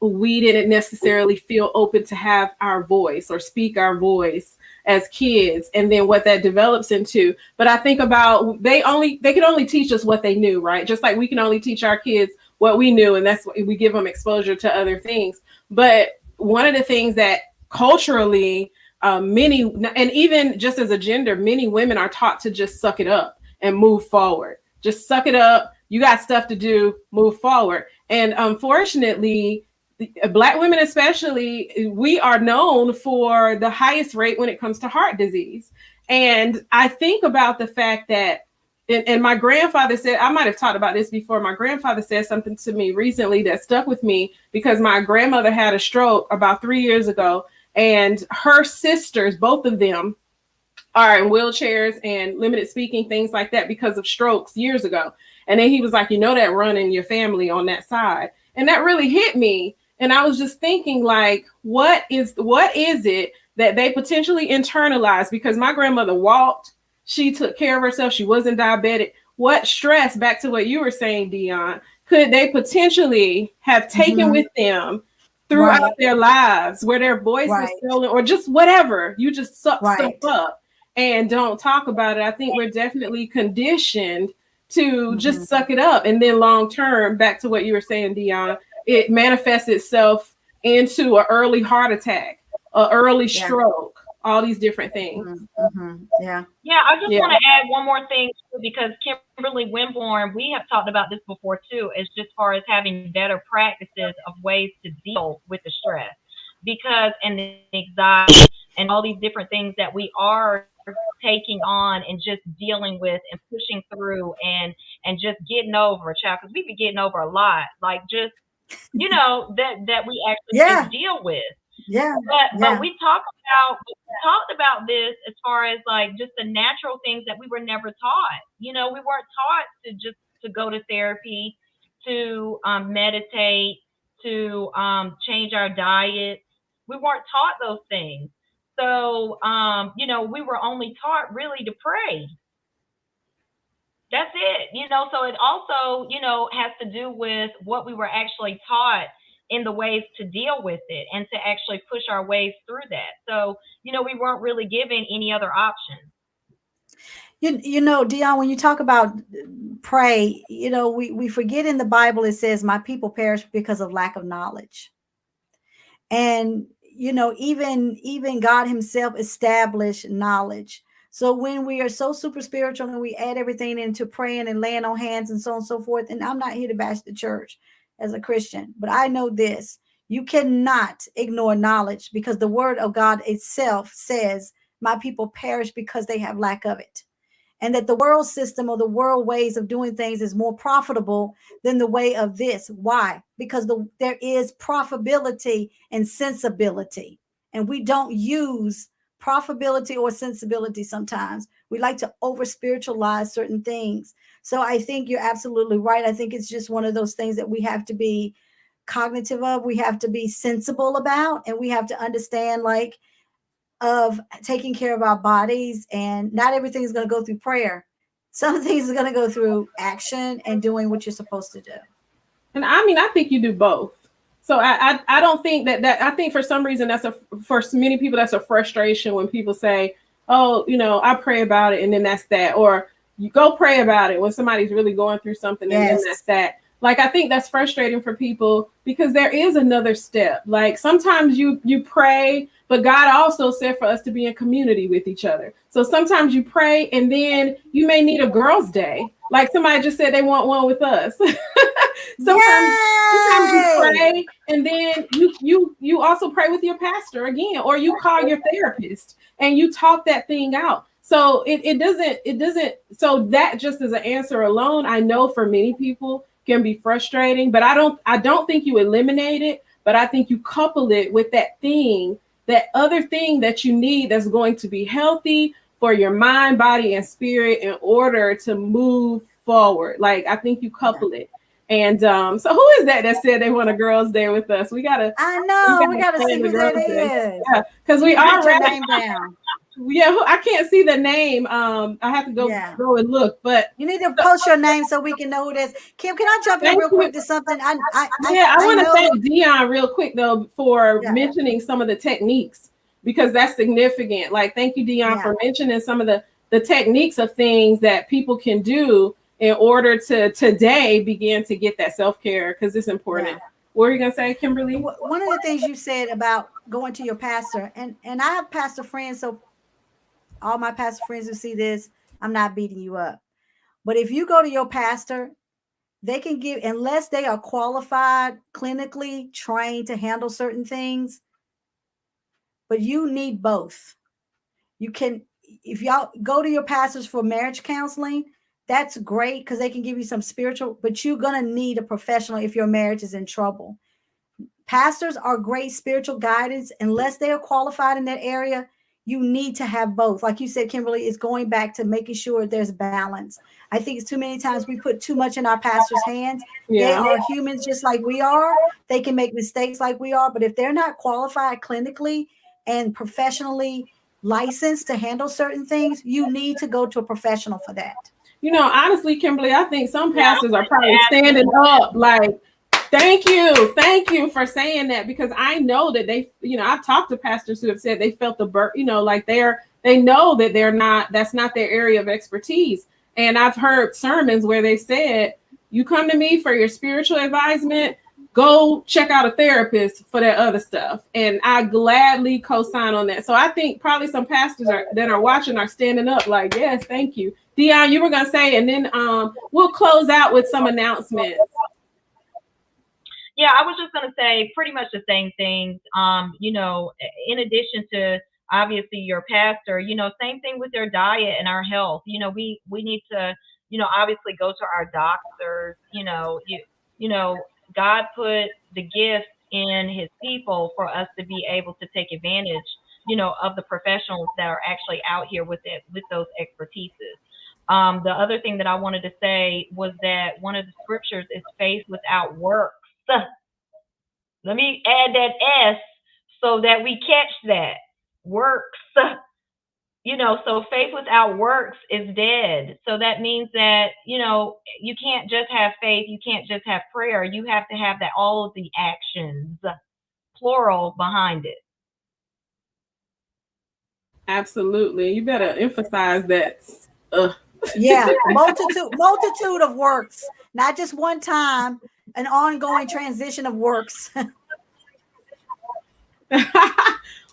we didn't necessarily feel open to have our voice or speak our voice as kids, and then what that develops into. But I think about they could only teach us what they knew, right? Just like we can only teach our kids what we knew, and that's what we give them exposure to other things. But one of the things that culturally many, and even just as a gender, many women are taught to just suck it up and move forward. Just suck it up. You got stuff to do, move forward. And unfortunately, Black women especially, we are known for the highest rate when it comes to heart disease. And I think about the fact that, and my grandfather said, I might have talked about this before, my grandfather said something to me recently that stuck with me, because my grandmother had a stroke about 3 years ago, and her sisters, both of them, are in wheelchairs and limited speaking, things like that, because of strokes years ago. And then he was like, that run in your family on that side. And that really hit me. And I was just thinking, like, what is it that they potentially internalize? Because my grandmother walked, she took care of herself, she wasn't diabetic. What stress, back to what you were saying, Dion, could they potentially have taken with them throughout their lives, where their voice was stolen, or just whatever? You just suck stuff up and don't talk about it. I think we're definitely conditioned to just suck it up. And then long term, back to what you were saying, Dion, it manifests itself into an early heart attack, an early stroke, all these different things. Yeah, I just want to add one more thing too, because Kimberly Winborn, we have talked about this before too, as just far as having better practices of ways to deal with the stress, because and the anxiety and all these different things that we are taking on and just dealing with and pushing through and just getting over, child, because we be getting over a lot, like just that we actually just deal with. But we talked about this as far as like just the natural things that we were never taught. We weren't taught to go to therapy, to meditate, to change our diet. We weren't taught those things. So we were only taught really to pray. That's it. So it also, has to do with what we were actually taught in the ways to deal with it and to actually push our ways through that. So, we weren't really given any other options. Dion, when you talk about pray, we forget in the Bible it says, "My people perish because of lack of knowledge." And even God himself established knowledge. So when we are so super spiritual and we add everything into praying and laying on hands and so on and so forth, and I'm not here to bash the church as a Christian, but I know this: you cannot ignore knowledge, because the word of God itself says, "My people perish because they have lack of it." And that the world system or the world ways of doing things is more profitable than the way of this. Why? Because there is profitability and sensibility, and we don't use profitability or sensibility. Sometimes we like to over spiritualize certain things. So I think you're absolutely right. I think it's just one of those things that we have to be cognitive of, we have to be sensible about, and we have to understand, like, of taking care of our bodies. And not everything is going to go through prayer. Some things are going to go through action and doing what you're supposed to do. And I mean, I think you do both. So I don't think that I think for some reason for many people that's a frustration when people say, oh, I pray about it and then that's that, or you go pray about it when somebody's really going through something and then that's that. Like, I think that's frustrating for people because there is another step. Like, sometimes you pray, but God also said for us to be in community with each other. So sometimes you pray and then you may need a girls' day. Like somebody just said they want one with us. sometimes you pray and then you also pray with your pastor again, or you call your therapist and you talk that thing out. So it doesn't. So that just as an answer alone, I know for many people can be frustrating, but I don't think you eliminate it, but I think you couple it with that other thing that you need that's going to be healthy for your mind, body, and spirit in order to move forward. Like, I think you couple it. And so who is that said they want a girls' day with us? I know we gotta see who that is. Yeah, because we are name down. Yeah, I can't see the name. I have to go and look, but you need to post your name so we can know who it is. Kim, can I jump in real quick to something? I want to thank Dion real quick though for mentioning some of the techniques, because that's significant. Like, thank you, Dion, for mentioning some of the techniques of things that people can do in order to today begin to get that self-care, because it's important. Yeah. What are you gonna say, Kimberly? One of the things you said about going to your pastor, and I have pastor friends, so all my pastor friends who see this, I'm not beating you up. But if you go to your pastor, they can give, unless they are qualified, clinically trained to handle certain things, but you need both. You can, if y'all go to your pastors for marriage counseling, that's great because they can give you some spiritual, but you're going to need a professional if your marriage is in trouble. Pastors are great spiritual guidance. Unless they are qualified in that area, you need to have both. Like you said, Kimberly, it's going back to making sure there's balance. I think it's too many times we put too much in our pastors' hands. They are humans just like we are. They can make mistakes like we are. But if they're not qualified clinically and professionally licensed to handle certain things, you need to go to a professional for that. Honestly, Kimberly, I think some pastors are probably standing up like, thank you for saying that, because I know that they, I've talked to pastors who have said they felt the burden, like they know that that's not their area of expertise. And I've heard sermons where they said, you come to me for your spiritual advisement, go check out a therapist for that other stuff. And I gladly co-sign on that. So I think probably some pastors that are watching are standing up like, yes, thank you. Dion, you were going to say, and then we'll close out with some announcements. Yeah, I was just going to say pretty much the same thing. In addition to obviously your pastor, same thing with their diet and our health. We need to, obviously go to our doctors. God put the gifts in his people for us to be able to take advantage, of the professionals that are actually out here with those expertises. The other thing that I wanted to say was that one of the scriptures is faith without works. Let me add that S so that we catch that. Works. so faith without works is dead. So that means that, you can't just have faith, you can't just have prayer. You have to have that all of the actions, plural, behind it. Absolutely. You better emphasize that. Uh. Yeah, multitude of works, not just one time, an ongoing transition of works.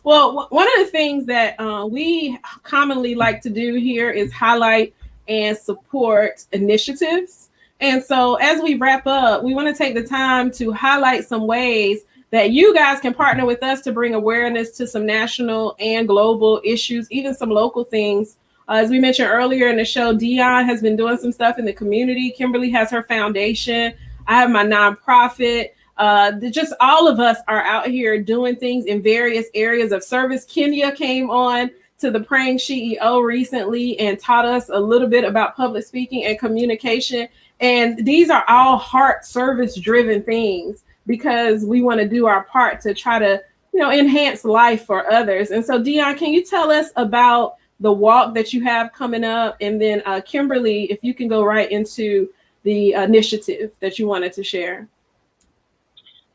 Well, one of the things that we commonly like to do here is highlight and support initiatives. And so, as we wrap up, we want to take the time to highlight some ways that you guys can partner with us to bring awareness to some national and global issues, even some local things. As we mentioned earlier in the show, Dion has been doing some stuff in the community. Kimberly has her foundation. I have my nonprofit. Just all of us are out here doing things in various areas of service. Kenya came on to the Praying CEO recently and taught us a little bit about public speaking and communication. And these are all heart service driven things because we want to do our part to try to, enhance life for others. And so, Dion, can you tell us about the walk that you have coming up? And then, Kimberly, if you can go right into the initiative that you wanted to share.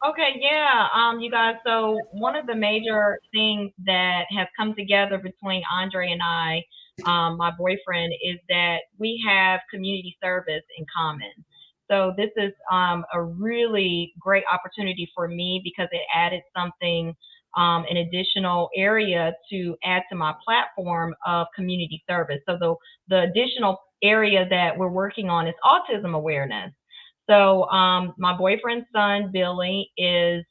Okay, yeah, you guys. So one of the major things that has come together between Andre and I, my boyfriend, is that we have community service in common. So this is a really great opportunity for me because it added something, an additional area to add to my platform of community service. So the additional area that we're working on is autism awareness. So my boyfriend's son, Billy, he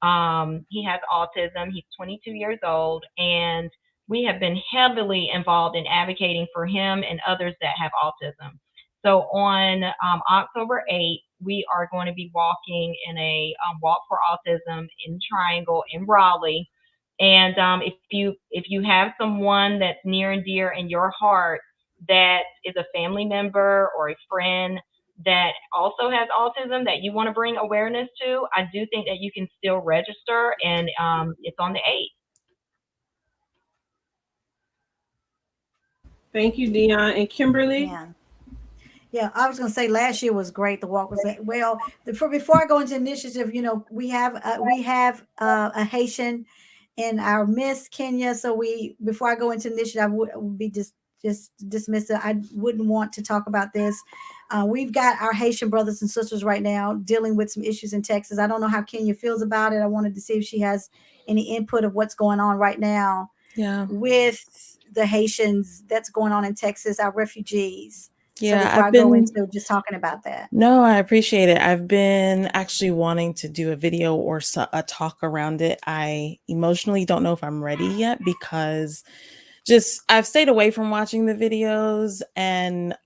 has autism. He's 22 years old, and we have been heavily involved in advocating for him and others that have autism. So on October 8th, we are going to be walking in a walk for autism in Triangle in Raleigh. And if you have someone that's near and dear in your heart that is a family member or a friend that also has autism that you want to bring awareness to, I do think that you can still register, and it's on the 8th. Thank you, Dion. And Kimberly? Yeah. Yeah, I was going to say last year was great. The walk was well. Before I go into initiative, we have a Haitian in our Miss Kenya. So we before I go into initiative, I would be just dismiss it. I wouldn't want to talk about this. We've got our Haitian brothers and sisters right now dealing with some issues in Texas. I don't know how Kenya feels about it. I wanted to see if she has any input of what's going on right now. Yeah. With the Haitians that's going on in Texas, our refugees. Yeah, so before I go into just talking about that. No, I appreciate it. I've been actually wanting to do a video or a talk around it. I emotionally don't know if I'm ready yet because I've stayed away from watching the videos and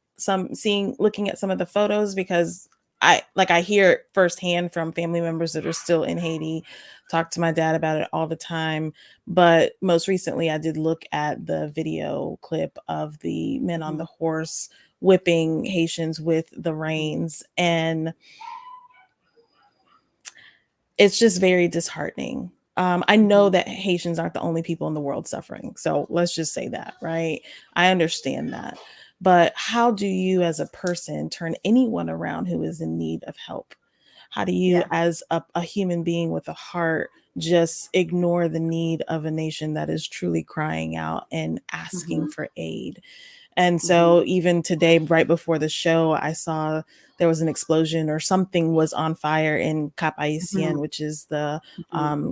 looking at some of the photos because I hear it firsthand from family members that are still in Haiti, talk to my dad about it all the time. But most recently I did look at the video clip of the men on the horse whipping Haitians with the reins, and it's just very disheartening. I know that Haitians aren't the only people in the world suffering. So let's just say that, right? I understand that. But how do you as a person turn anyone around who is in need of help? How do you, as a human being with a heart, just ignore the need of a nation that is truly crying out and asking for aid? And so even today, right before the show, I saw there was an explosion or something was on fire in Cap Haitien, which is the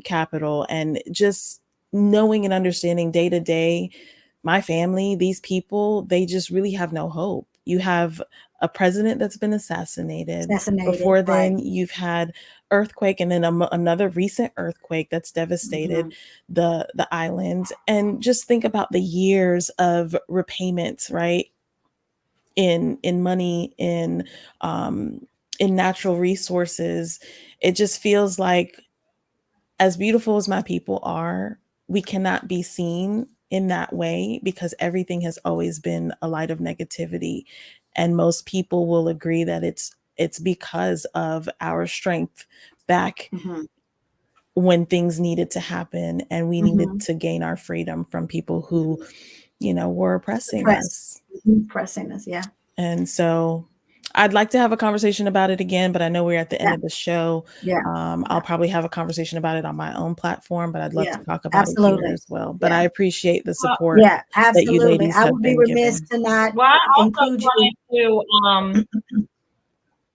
capital. And just knowing and understanding day to day, my family, these people, they just really have no hope. You have a president that's been assassinated. Before then, you've had earthquake and then another recent earthquake that's devastated the island. And just think about the years of repayments, right? In money, in natural resources. It just feels like, as beautiful as my people are, we cannot be seen in that way because everything has always been a light of negativity. And most people will agree that it's because of our strength back when things needed to happen and we needed to gain our freedom from people who were oppressing us. Pressing us, yeah. And so I'd like to have a conversation about it again, but I know we're at the end of the show. Yeah. I'll probably have a conversation about it on my own platform, but I'd love to talk about it absolutely. here as well. But I appreciate the Well, support Yeah, that you absolutely. ladies I have would be been remiss given. to not well, I also include you. wanted to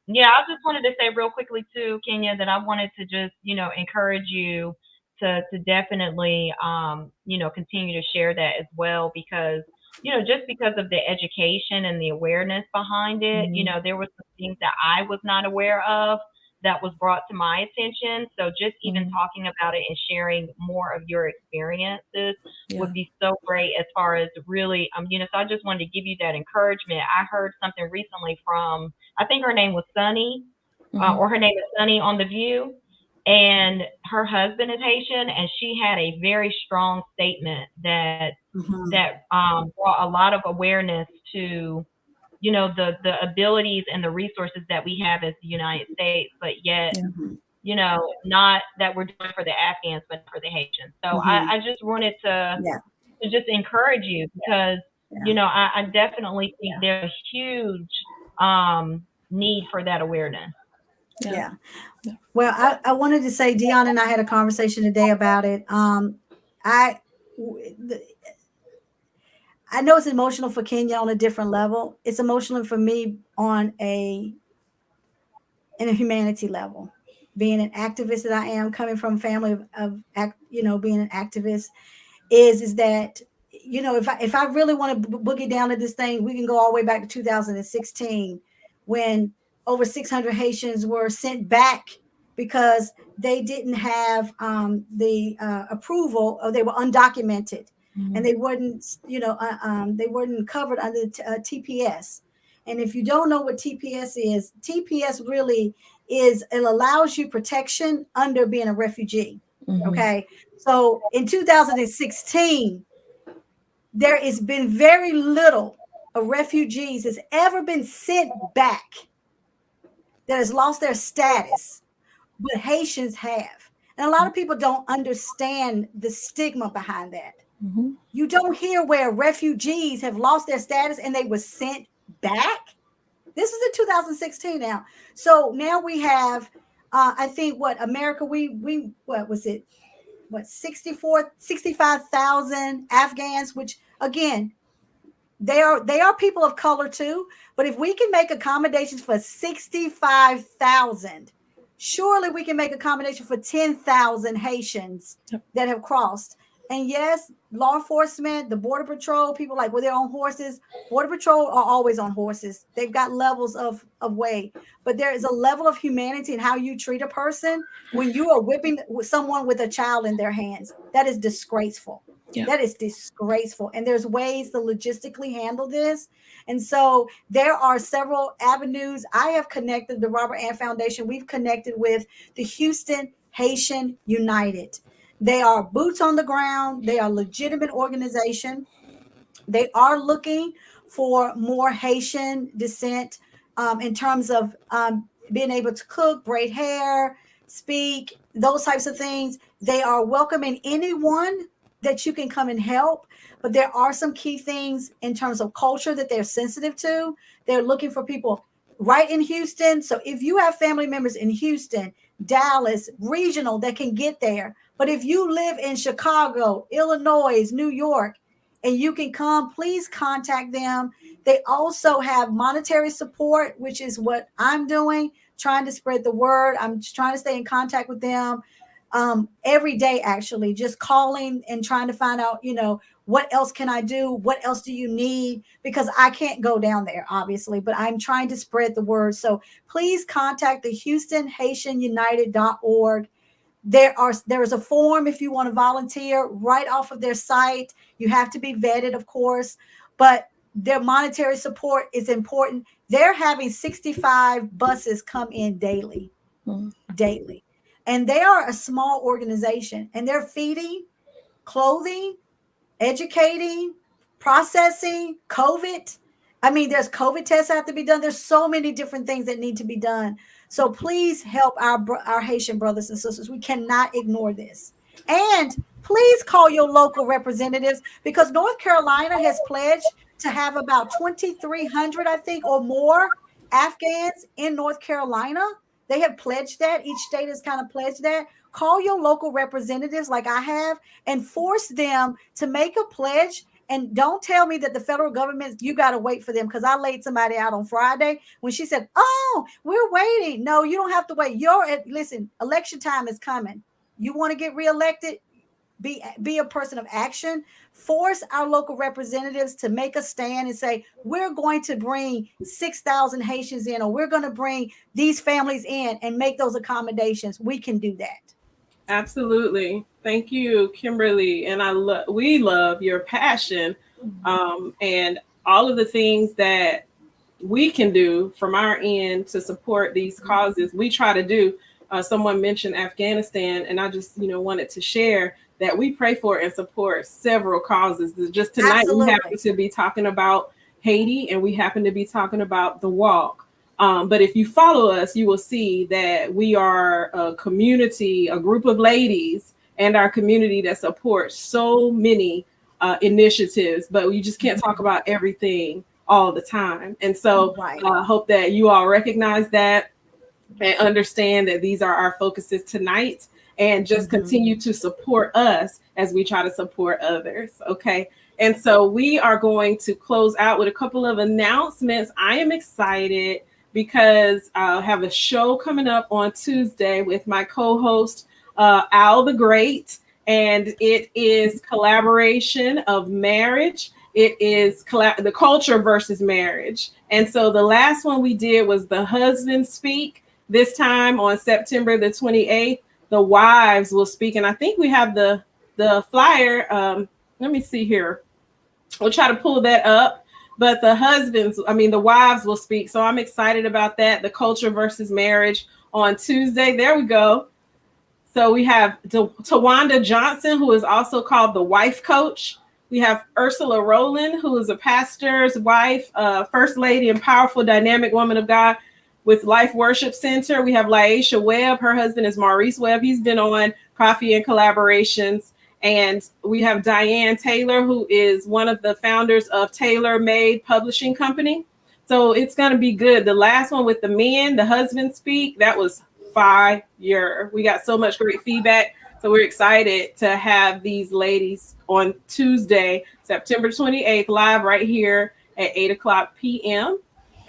yeah, I just wanted to say real quickly too, Kenya, that I wanted to just, encourage you to definitely, continue to share that as well because, just because of the education and the awareness behind it, there were some things that I was not aware of that was brought to my attention. So just even talking about it and sharing more of your experiences would be so great as far as really, so I just wanted to give you that encouragement. I heard something recently from, I think her name was Sunny, or her name is Sunny on The View. And her husband is Haitian, and she had a very strong statement that brought a lot of awareness to the abilities and the resources that we have as the United States, but yet not that we're doing for the Afghans, but for the Haitians. So I just wanted to just encourage you because I definitely think there's a huge need for that awareness. Yeah. Well, I wanted to say, Dion and I had a conversation today about it. I know it's emotional for Kenya on a different level. It's emotional for me on in a humanity level. Being an activist that I am, coming from a family of being an activist, is that if I really want to boogie down to this thing, we can go all the way back to 2016 when over 600 Haitians were sent back because they didn't have the approval, or they were undocumented, and they weren't covered under TPS. And if you don't know what TPS is, TPS really is, it allows you protection under being a refugee. Okay. So in 2016, there has been very little of refugees has ever been sent back that has lost their status, but Haitians have. And a lot of people don't understand the stigma behind that. You don't hear where refugees have lost their status and they were sent back. This is in 2016 now. So now we have, I think what America, what was it? What, 65,000 Afghans, which again, they are people of color too. But if we can make accommodations for 65,000, surely we can make accommodation for 10,000 Haitians that have crossed. And yes, law enforcement, the Border Patrol, people like, well, they're on horses. Border Patrol are always on horses. They've got levels of way. But there is a level of humanity in how you treat a person when you are whipping someone with a child in their hands. That is disgraceful. Yeah. That is disgraceful. And there's ways to logistically handle this. And so there are several avenues. I have connected the Robert Ann Foundation. We've connected with the Houston Haitian United. They are boots on the ground. They are a legitimate organization. They are looking for more Haitian descent in terms of being able to cook, braid hair, speak, those types of things. They are welcoming anyone that you can come and help. But there are some key things in terms of culture that they're sensitive to. They're looking for people right in Houston. So if you have family members in Houston, Dallas, regional that can get there. But if you live in Chicago, Illinois, New York, and you can come, please contact them. They also have monetary support, which is what I'm doing, trying to spread the word. I'm trying to stay in contact with them every day, actually, just calling and trying to find out, what else can I do? What else do you need? Because I can't go down there, obviously, but I'm trying to spread the word. So please contact the HoustonHaitianUnited.org. There is a form if you want to volunteer right off of their site. You have to be vetted, of course, but their monetary support is important. They're having 65 buses come in daily. And they are a small organization, and they're feeding, clothing, educating, processing, COVID. I mean, there's COVID tests have to be done. There's so many different things that need to be done. So please help our Haitian brothers and sisters. We cannot ignore this. And please call your local representatives, because North Carolina has pledged to have about 2,300, I think, or more Afghans in North Carolina. They have pledged that. Each state has kind of pledged that. Call your local representatives like I have and force them to make a pledge. And don't tell me that the federal government, you got to wait for them, because I laid somebody out on Friday when she said, "Oh, we're waiting." No, you don't have to wait. Listen, election time is coming. You want to get reelected? Be a person of action. Force our local representatives to make a stand and say, we're going to bring 6,000 Haitians in, or we're going to bring these families in, and make those accommodations. We can do that. Absolutely. Thank you, Kimberly. And we love your passion, and all of the things that we can do from our end to support these causes. We try to do. Someone mentioned Afghanistan, and I just wanted to share that we pray for and support several causes. Just tonight, Absolutely. we happen to be talking about Haiti, and we happen to be talking about the walk. But if you follow us, you will see that we are a community, a group of ladies, and our community that supports so many initiatives. But we just can't talk about everything all the time. And so I hope that you all recognize that and understand that these are our focuses tonight, and just continue to support us as we try to support others. Okay. And so we are going to close out with a couple of announcements. I am excited because I'll have a show coming up on Tuesday with my co-host, Al the Great, and it is collaboration of marriage. It is the culture versus marriage. And so the last one we did was the husband speak. This time on September the 28th, the wives will speak. And I think we have the flyer. Let me see here. We'll try to pull that up. But the wives will speak. So I'm excited about that. The culture versus marriage on Tuesday. There we go. So we have Tawanda Johnson, who is also called the wife coach. We have Ursula Rowland, who is a pastor's wife, first lady, and powerful, dynamic woman of God with Life Worship Center. We have Laisha Webb. Her husband is Maurice Webb. He's been on Coffee and Collaborations. And we have Diane Taylor, who is one of the founders of Tailor Made Publishing Company. So it's going to be good. The last one with the men, the husband speak, that was fire. We got so much great feedback. So we're excited to have these ladies on Tuesday, September 28th, live right here at 8:00 p.m.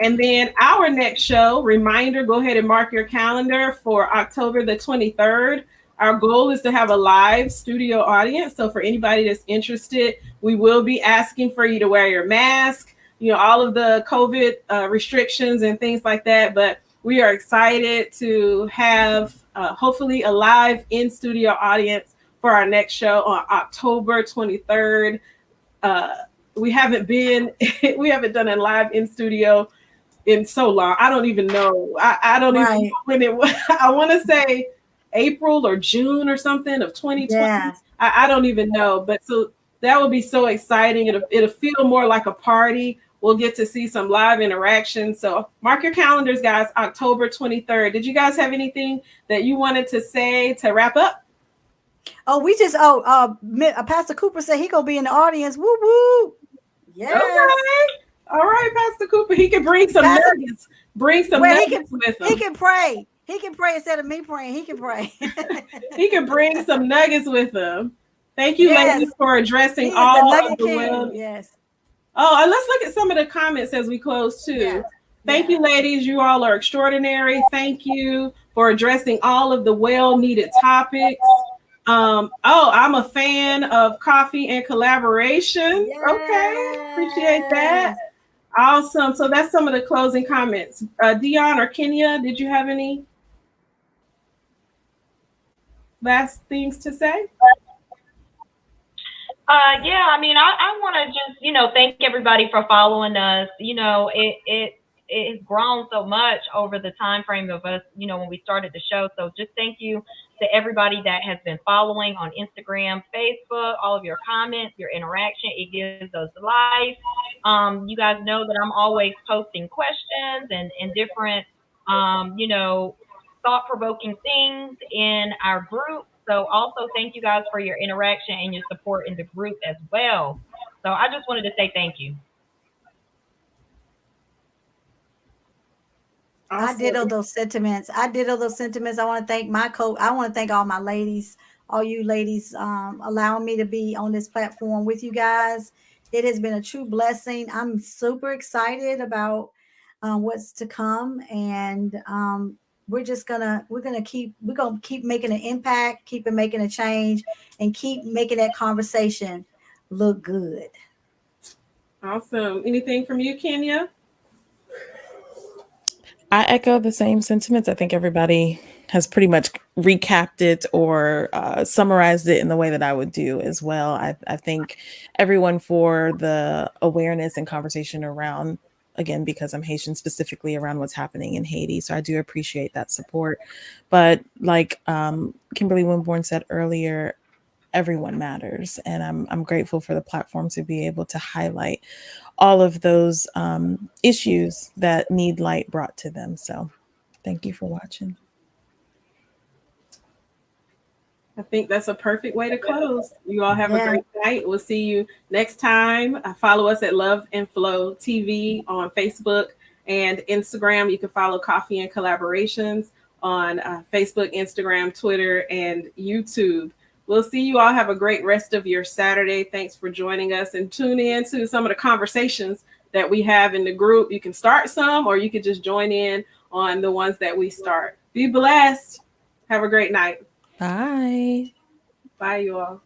And then our next show, reminder, go ahead and mark your calendar for October the 23rd. Our goal is to have a live studio audience. So for anybody that's interested, we will be asking for you to wear your mask, all of the COVID restrictions and things like that. But we are excited to have hopefully a live in-studio audience for our next show on October 23rd. We haven't done a live in-studio in so long. I don't even know. I don't even know when it was. I want to say April or June or something of 2020. Yeah. I don't even know. But so that will be so exciting. It'll feel more like a party. We'll get to see some live interaction. So mark your calendars, guys, October 23rd. Did you guys have anything that you wanted to say to wrap up? Pastor Cooper said he gonna be in the audience. Woo woo. Yes. Okay. All right, Pastor Cooper. He can bring some nuggets. Bring some nuggets with him. He can pray. He can pray instead of me praying. He can pray. He can bring some nuggets with him. Thank you, ladies, for addressing all of the world. Yes. Oh, and let's look at some of the comments as we close too. Yeah. Thank you, ladies. You all are extraordinary. Thank you for addressing all of the well-needed topics. I'm a fan of Coffee and Collaborations. Yes. Okay, appreciate that. Awesome. So that's some of the closing comments. Dion or Kenya, did you have any last things to say? Yeah, I want to just, thank everybody for following us. It has grown so much over the time frame of us, when we started the show. So just thank you to everybody that has been following on Instagram, Facebook, all of your comments, your interaction. It gives us life. You guys know that I'm always posting questions and different, thought-provoking things in our group. So also thank you guys for your interaction and your support in the group as well. So I just wanted to say thank you. I Awesome. ditto those sentiments. I ditto those sentiments. I want to thank my coach. I want to thank all my ladies, all you ladies, allowing me to be on this platform with you guys. It has been a true blessing. I'm super excited about what's to come, and we're gonna keep making an impact, keep making a change, and keep making that conversation look good. Awesome. Anything from you, Kenya? I echo the same sentiments. I think everybody has pretty much recapped it or summarized it in the way that I would do as well. I thank everyone for the awareness and conversation around, again, because I'm Haitian, specifically around what's happening in Haiti. So I do appreciate that support. But like Kimberly Winborn said earlier, everyone matters, and I'm grateful for the platform to be able to highlight all of those issues that need light brought to them. So thank you for watching. I think that's a perfect way to close. You all have a Yeah. great night. We'll see you next time. Follow us at Love and Flow TV on Facebook and Instagram. You can follow Coffee and Collaborations on Facebook, Instagram, Twitter, and YouTube. We'll see you all. Have a great rest of your Saturday. Thanks for joining us, and tune in to some of the conversations that we have in the group. You can start some, or you could just join in on the ones that we start. Be blessed. Have a great night. Bye. Bye, you all.